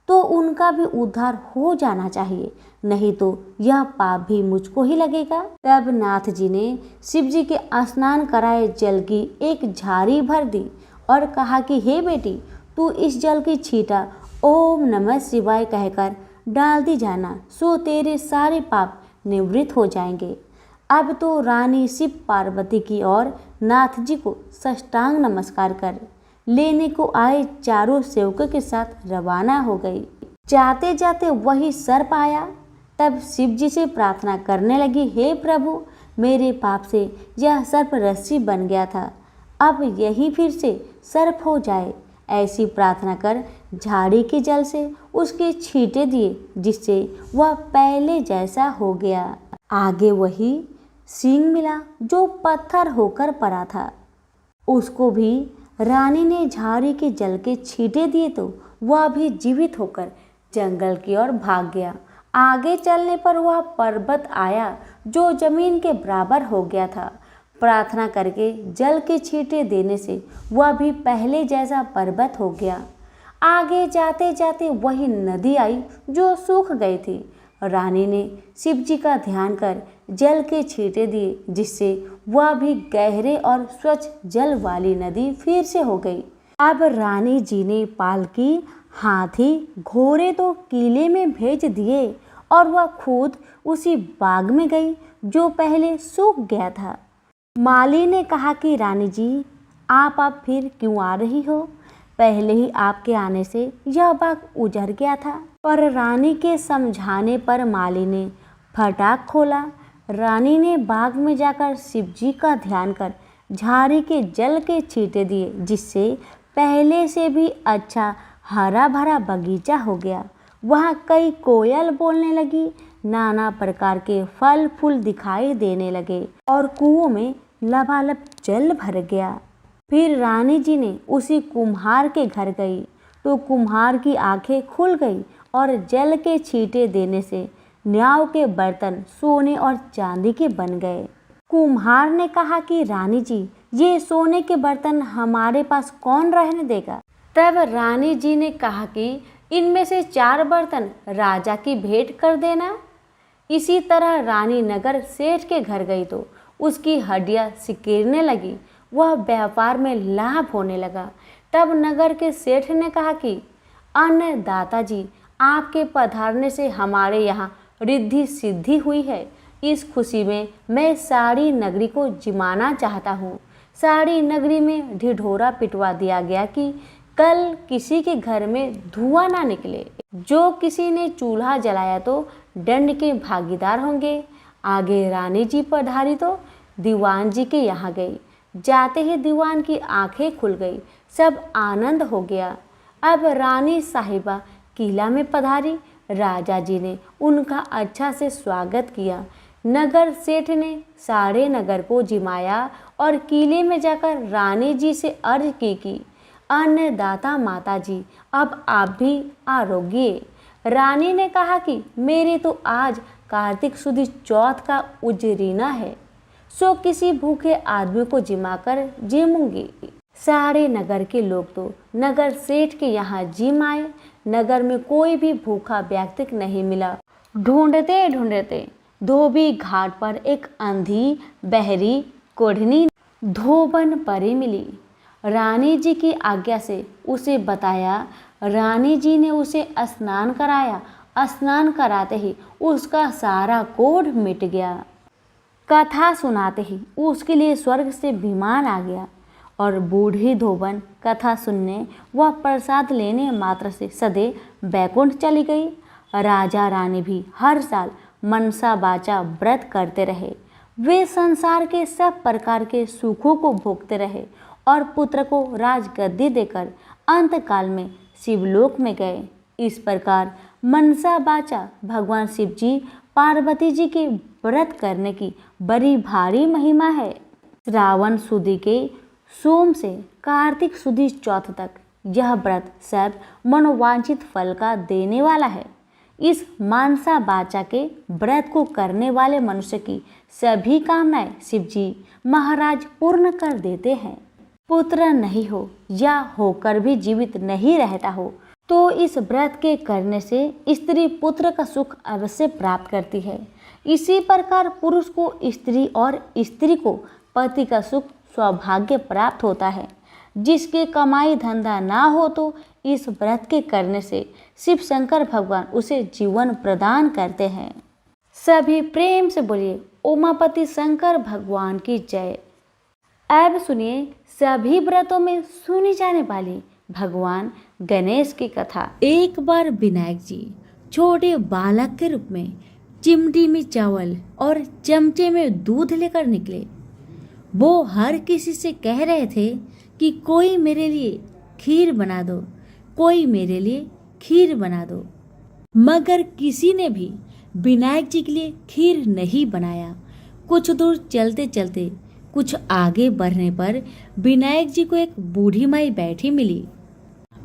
तो उनका भी उद्धार हो जाना चाहिए, नहीं तो यह पाप भी मुझको ही लगेगा। तब नाथ जी ने शिव जी के स्नान कराए जल की एक झाड़ी भर दी और कहा कि हे बेटी, तू इस जल की छींटा ओम नमः शिवाय कहकर डाल दी जाना, सो तेरे सारे पाप निवृत्त हो जाएंगे। अब तो रानी शिव पार्वती की ओर नाथ जी को साष्टांग नमस्कार कर लेने को आए चारों सेवकों के साथ रवाना हो गई। जाते जाते वही सर्प आया। तब शिव जी से प्रार्थना करने लगी, हे प्रभु, मेरे पाप से यह सर्प रस्सी बन गया था, अब यही फिर से सर्प हो जाए। ऐसी प्रार्थना कर झाड़ी के जल से उसके छींटे दिए, जिससे वह पहले जैसा हो गया। आगे वही सिंह मिला जो पत्थर होकर पड़ा था। उसको भी रानी ने झाड़ी के जल के छींटे दिए तो वह भी जीवित होकर जंगल की ओर भाग गया। आगे चलने पर वह पर्वत आया जो जमीन के बराबर हो गया था। प्रार्थना करके जल के छींटे देने से वह भी पहले जैसा पर्वत हो गया। आगे जाते जाते वही नदी आई जो सूख गई थी। रानी ने शिव जी का ध्यान कर जल के छींटे दिए, जिससे वह भी गहरे और स्वच्छ जल वाली नदी फिर से हो गई। अब रानी जी ने पालकी, हाथी, घोड़े तो किले में भेज दिए और वह खुद उसी बाग में गई जो पहले सूख गया था। माली ने कहा कि रानी जी, आप अब फिर क्यों आ रही हो? पहले ही आपके आने से यह बाग उजड़ गया था। पर रानी के समझाने पर माली ने फटाक खोला। रानी ने बाग में जाकर शिव जी का ध्यान कर झाड़ी के जल के छींटे दिए, जिससे पहले से भी अच्छा हरा भरा बगीचा हो गया। वहाँ कई कोयल बोलने लगी, नाना प्रकार के फल फूल दिखाई देने लगे और कुओं में लबालब जल भर गया। फिर रानी जी ने उसी कुम्हार के घर गई तो कुम्हार की आंखें खुल गई और जल के छींटे देने से न्याव के बर्तन सोने और चांदी के बन गए। कुम्हार ने कहा कि रानी जी, ये सोने के बर्तन हमारे पास कौन रहने देगा? तब रानी जी ने कहा कि इनमें से 4 बर्तन राजा की भेंट कर देना। इसी तरह रानी नगर सेठ के घर गई तो उसकी हड्डियां सिकीरने लगी। वह व्यापार में लाभ होने लगा। तब नगर के सेठ ने कहा कि अन्नदाता जी, आपके पधारने से हमारे यहाँ रिद्धि सिद्धि हुई है। इस खुशी में मैं सारी नगरी को जिमाना चाहता हूँ। सारी नगरी में ढिढोरा पिटवा दिया गया कि कल किसी के घर में धुआं ना निकले। जो किसी ने चूल्हा जलाया तो दंड के भागीदार होंगे। आगे रानी जी पधारी तो दीवान जी के यहाँ गई। जाते ही दीवान की आंखें खुल गई, सब आनंद हो गया। अब रानी साहिबा किला में पधारी। राजा जी ने उनका अच्छा से स्वागत किया। नगर सेठ ने सारे नगर को जिमाया और किले में जाकर रानी जी से अर्ज की कि अन्नदाता माता जी, अब आप भी आरोग्य। रानी ने कहा कि मेरे तो आज कार्तिक सुदी चौथ का उजरीना है, सो किसी भूखे आदमी को जिमाकर जिमूंगी। सारे नगर के लोग तो नगर सेठ के यहाँ जिम आए। नगर में कोई भी भूखा व्यक्ति नहीं मिला। ढूंढते ढूंढते धोबी घाट पर एक अंधी, बहरी, कोढ़नी धोबन परी मिली। रानी जी की आज्ञा से उसे बताया। रानी जी ने उसे स्नान कराया। स्नान कराते ही उसका सारा कोढ़ मिट गया। कथा सुनाते ही उसके लिए स्वर्ग से विमान आ गया और बूढ़ी धोबन कथा सुनने व प्रसाद लेने मात्र से सदैव बैकुंठ चली गई। राजा रानी भी हर साल मनसा बाचा व्रत करते रहे। वे संसार के सब प्रकार के सुखों को भोगते रहे और पुत्र को राजगद्दी देकर अंतकाल में शिवलोक में गए। इस प्रकार मनसा बाचा भगवान शिव जी पार्वती जी के व्रत करने की बड़ी भारी महिमा है। श्रावण सुदी के सोम से कार्तिक सुदी चौथ तक यह व्रत सब मनोवांछित फल का देने वाला है। इस मानसा बाचा के व्रत को करने वाले मनुष्य की सभी कामनाएं शिव जी महाराज पूर्ण कर देते हैं। पुत्र नहीं हो या होकर भी जीवित नहीं रहता हो तो इस व्रत के करने से स्त्री पुत्र का सुख अवश्य प्राप्त करती है। इसी प्रकार पुरुष को स्त्री और स्त्री को पति का सुख सौभाग्य प्राप्त होता है। जिसके कमाई धंधा ना हो तो इस व्रत के करने से शिव शंकर भगवान उसे जीवन प्रदान करते हैं। सभी प्रेम से बोलिए उमापति शंकर भगवान की जय। अब सुनिए सभी व्रतों में सुनी जाने वाली भगवान गणेश की कथा। एक बार विनायक जी छोटे बालक के रूप में चिमटी में चावल और चमचे में दूध लेकर निकले। वो हर किसी से कह रहे थे कि कोई मेरे लिए खीर बना दो, कोई मेरे लिए खीर बना दो, मगर किसी ने भी विनायक जी के लिए खीर नहीं बनाया। कुछ दूर चलते चलते कुछ आगे बढ़ने पर विनायक जी को एक बूढ़ी माई बैठी मिली।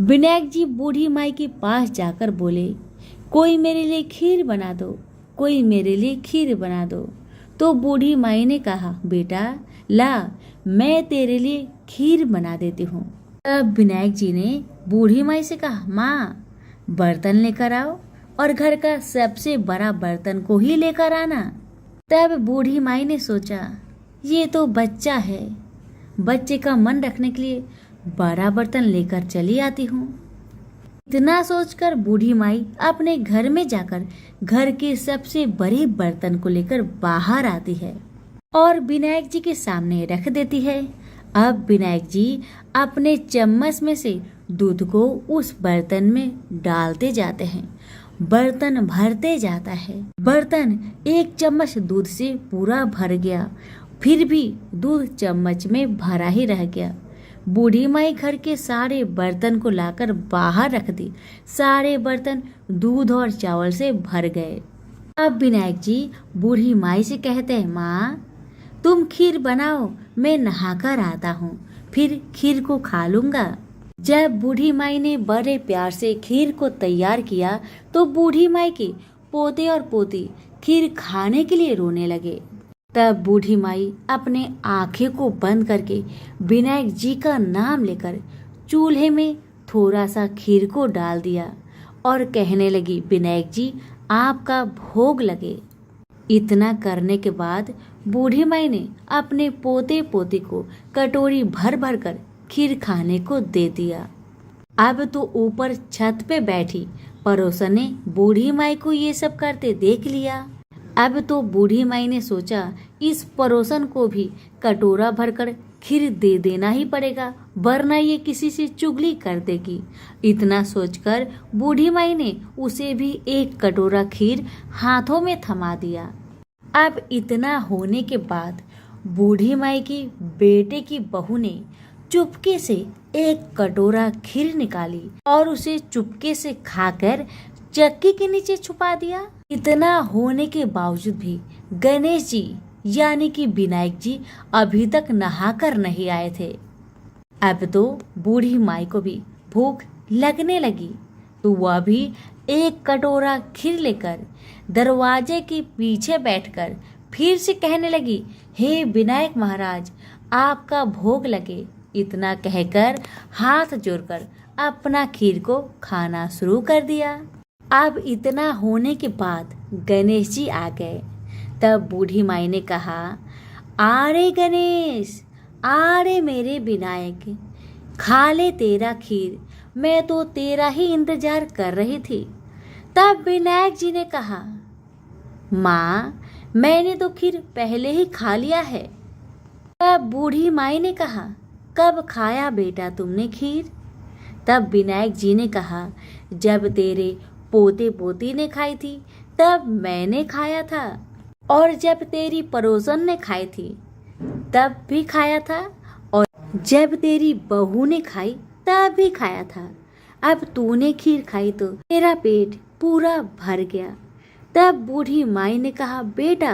विनायक जी बूढ़ी माई के पास जाकर बोले, कोई मेरे लिए खीर बना दो, कोई मेरे लिए खीर बना दो। तो बूढ़ी माई ने कहा, बेटा ला मैं तेरे लिए खीर बना देती हूँ। तब विनायक जी ने बूढ़ी माई से कहा, माँ बर्तन लेकर आओ और घर का सबसे बड़ा बर्तन को ही लेकर आना। तब बूढ़ी माई ने सोचा, ये तो बच्चा है, बच्चे का मन रखने के लिए बड़ा बर्तन लेकर चली आती हूँ। इतना सोचकर बूढ़ी माई अपने घर में जाकर घर के सबसे बड़े बर्तन को लेकर बाहर आती है और विनायक जी के सामने रख देती है। अब विनायक जी अपने चम्मच में से दूध को उस बर्तन में डालते जाते हैं। बर्तन भरते जाता है। बर्तन एक चम्मच दूध से पूरा भर गया, फिर भी दूध चम्मच में भरा ही रह गया। बूढ़ी माई घर के सारे बर्तन को लाकर बाहर रख दी। सारे बर्तन दूध और चावल से भर गए। अब विनायक जी बूढ़ी माई से कहते हैं, माँ तुम खीर बनाओ, मैं नहाकर आता हूँ, फिर खीर को खा लूंगा। जब बूढ़ी माई ने बड़े प्यार से खीर को तैयार किया तो बूढ़ी माई के पोते और पोती खीर खाने के लिए रोने लगे। तब बूढ़ी माई अपने आंखें को बंद करके विनायक जी का नाम लेकर चूल्हे में थोड़ा सा खीर को डाल दिया और कहने लगी, विनायक जी आपका भोग लगे। इतना करने के बाद बूढ़ी माई ने अपने पोते पोती को कटोरी भर भर कर खीर खाने को दे दिया। अब तो ऊपर छत पे बैठी पड़ोसन ने बूढ़ी माई को ये सब करते देख लिया। अब तो बूढ़ी माई ने सोचा, इस पड़ोसन को भी कटोरा भरकर खीर दे देना ही पड़ेगा, वरना ये किसी से चुगली कर देगी। इतना सोचकर बूढ़ी माई ने उसे भी एक कटोरा खीर हाथों में थमा दिया। अब इतना होने के बाद बूढ़ी माई की बेटे की बहू ने चुपके से एक कटोरा खीर निकाली और उसे चुपके से खाकर चक्की के नीचे छुपा दिया। इतना होने के बावजूद भी गणेश जी यानी कि विनायक जी अभी तक नहाकर नहीं आए थे। अब तो बूढ़ी माई को भी भूख लगने लगी तो वह भी एक कटोरा खीर लेकर दरवाजे के पीछे बैठकर फिर से कहने लगी, हे विनायक महाराज आपका भोग लगे। इतना कहकर हाथ जोड़कर अपना खीर को खाना शुरू कर दिया। अब इतना होने के बाद गणेश जी आ गए। तब बूढ़ी माई ने कहा, आरे गणेश, आरे मेरे विनायक, खा ले तेरा खीर, मैं तो तेरा ही इंतजार कर रही थी। तब विनायक जी ने कहा, माँ मैंने तो खीर पहले ही खा लिया है। तब बूढ़ी माई ने कहा, कब खाया बेटा तुमने खीर? तब विनायक जी ने कहा, जब तेरे पोते पोती ने खाई थी तब मैंने खाया था, और जब तेरी पड़ोसन ने खाई थी तब भी खाया था, और जब तेरी बहू ने खाई तब भी खाया था। अब तूने खीर खाई तो तेरा पेट पूरा भर गया। तब बूढ़ी माई ने कहा, बेटा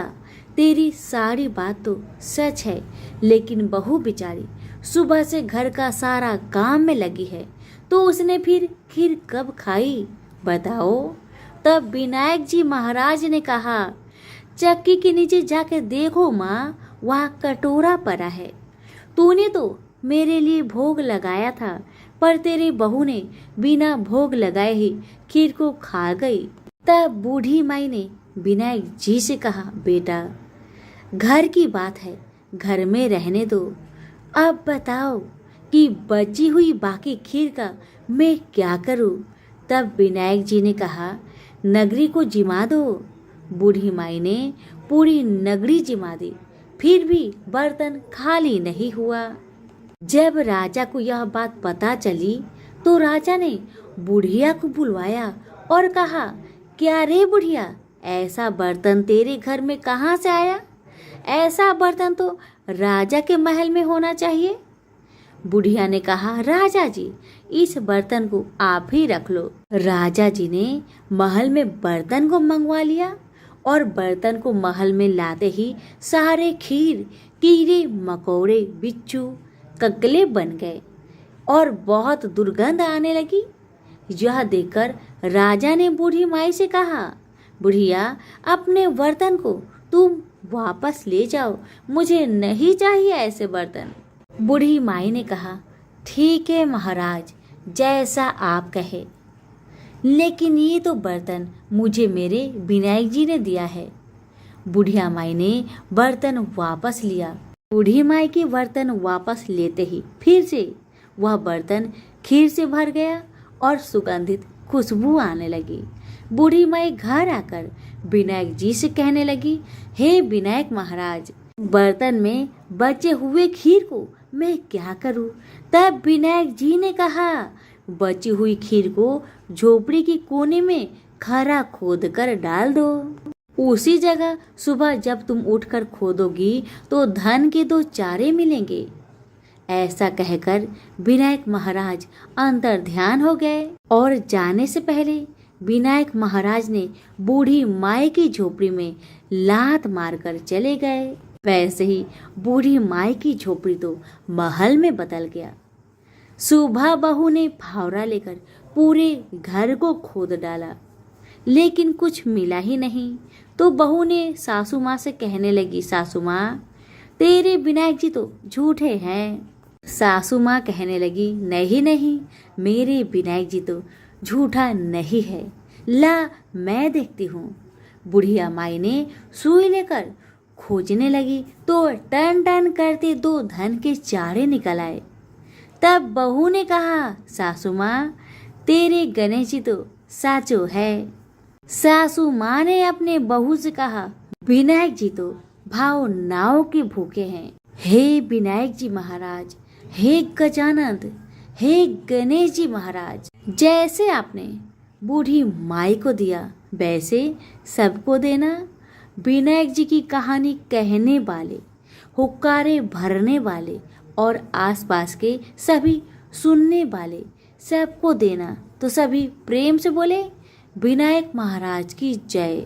तेरी सारी बात तो सच है, लेकिन बहू बेचारी सुबह से घर का सारा काम में लगी है, तो उसने फिर खीर कब खाई बताओ? तब विनायक जी महाराज ने कहा, चक्की के नीचे जाकर देखो माँ, वहाँ कटोरा पड़ा है। तूने तो मेरे लिए भोग लगाया था, पर तेरी बहू ने बिना भोग लगाए ही खीर को खा गई। तब बूढ़ी माई ने विनायक जी से कहा, बेटा घर की बात है, घर में रहने दो। अब बताओ कि बची हुई बाकी खीर का मैं क्या करूं? तब विनायक जी ने कहा, नगरी को जिमा दो। बूढ़ी माई ने पूरी नगरी जिमा दी, फिर भी बर्तन खाली नहीं हुआ। जब राजा को यह बात पता चली तो राजा ने बुढ़िया को बुलवाया और कहा, क्या रे बुढ़िया, ऐसा बर्तन तेरे घर में कहाँ से आया? ऐसा बर्तन तो राजा के महल में होना चाहिए। बुढ़िया ने कहा, राजा जी इस बर्तन को आप ही रख लो। राजा जी ने महल में बर्तन को मंगवा लिया और बर्तन को महल में लाते ही सारे खीर, कीड़े मकोड़े, बिच्छू, ककले बन गए और बहुत दुर्गंध आने लगी। यह देखकर राजा ने बूढ़ी माई से कहा, बुढ़िया अपने बर्तन को तुम वापस ले जाओ, मुझे नहीं चाहिए ऐसे बर्तन। बूढ़ी माई ने कहा, ठीक है महाराज, जैसा आप कहे, लेकिन ये तो बर्तन मुझे मेरे विनायक जी ने दिया है। बुढ़िया माई ने बर्तन वापस लिया। बूढ़ी माई के बर्तन वापस लेते ही फिर से वह बर्तन खीर से भर गया और सुगंधित खुशबू आने लगी। बूढ़ी माई घर आकर विनायक जी से कहने लगी, हे विनायक महाराज, बर्तन में बचे हुए खीर को मैं क्या करूं? तब विनायक जी ने कहा, बची हुई खीर को झोपड़ी के कोने में खरा खोद कर डाल दो। उसी जगह सुबह जब तुम उठकर खोदोगी तो धन के 2 चारे मिलेंगे। ऐसा कहकर विनायक महाराज अंतर ध्यान हो गए और जाने से पहले विनायक महाराज ने बूढ़ी माई की झोपड़ी में लात मारकर चले गए। वैसे ही बूढ़ी माई की झोपड़ी तो महल में बदल गया। सुबह बहू ने फावड़ा लेकर पूरे घर को खोद डाला, लेकिन कुछ मिला ही नहीं। तो बहू ने सासू माँ से कहने लगी, सासू माँ तेरे विनायक जी तो झूठे हैं। सासू माँ कहने लगी, नहीं नहीं, मेरे विनायक जी तो झूठा नहीं है, ला मैं देखती हूँ। बुढ़िया माई ने सुई लेकर खोजने लगी तो टन टन करते 2 धन के चारे निकल आए। तब बहू ने कहा, सासू माँ तेरे गणेश जी तो साचो है। सासू माँ ने अपने बहू से कहा, विनायक जी तो भाव नाव के भूखे हैं। हे विनायक जी महाराज, हे गजानंद, हे गणेश जी महाराज, जैसे आपने बूढ़ी माई को दिया वैसे सबको देना। विनायक जी की कहानी कहने वाले, हुक्कारे भरने वाले और आसपास के सभी सुनने वाले सबको देना। तो सभी प्रेम से बोले, विनायक महाराज की जय।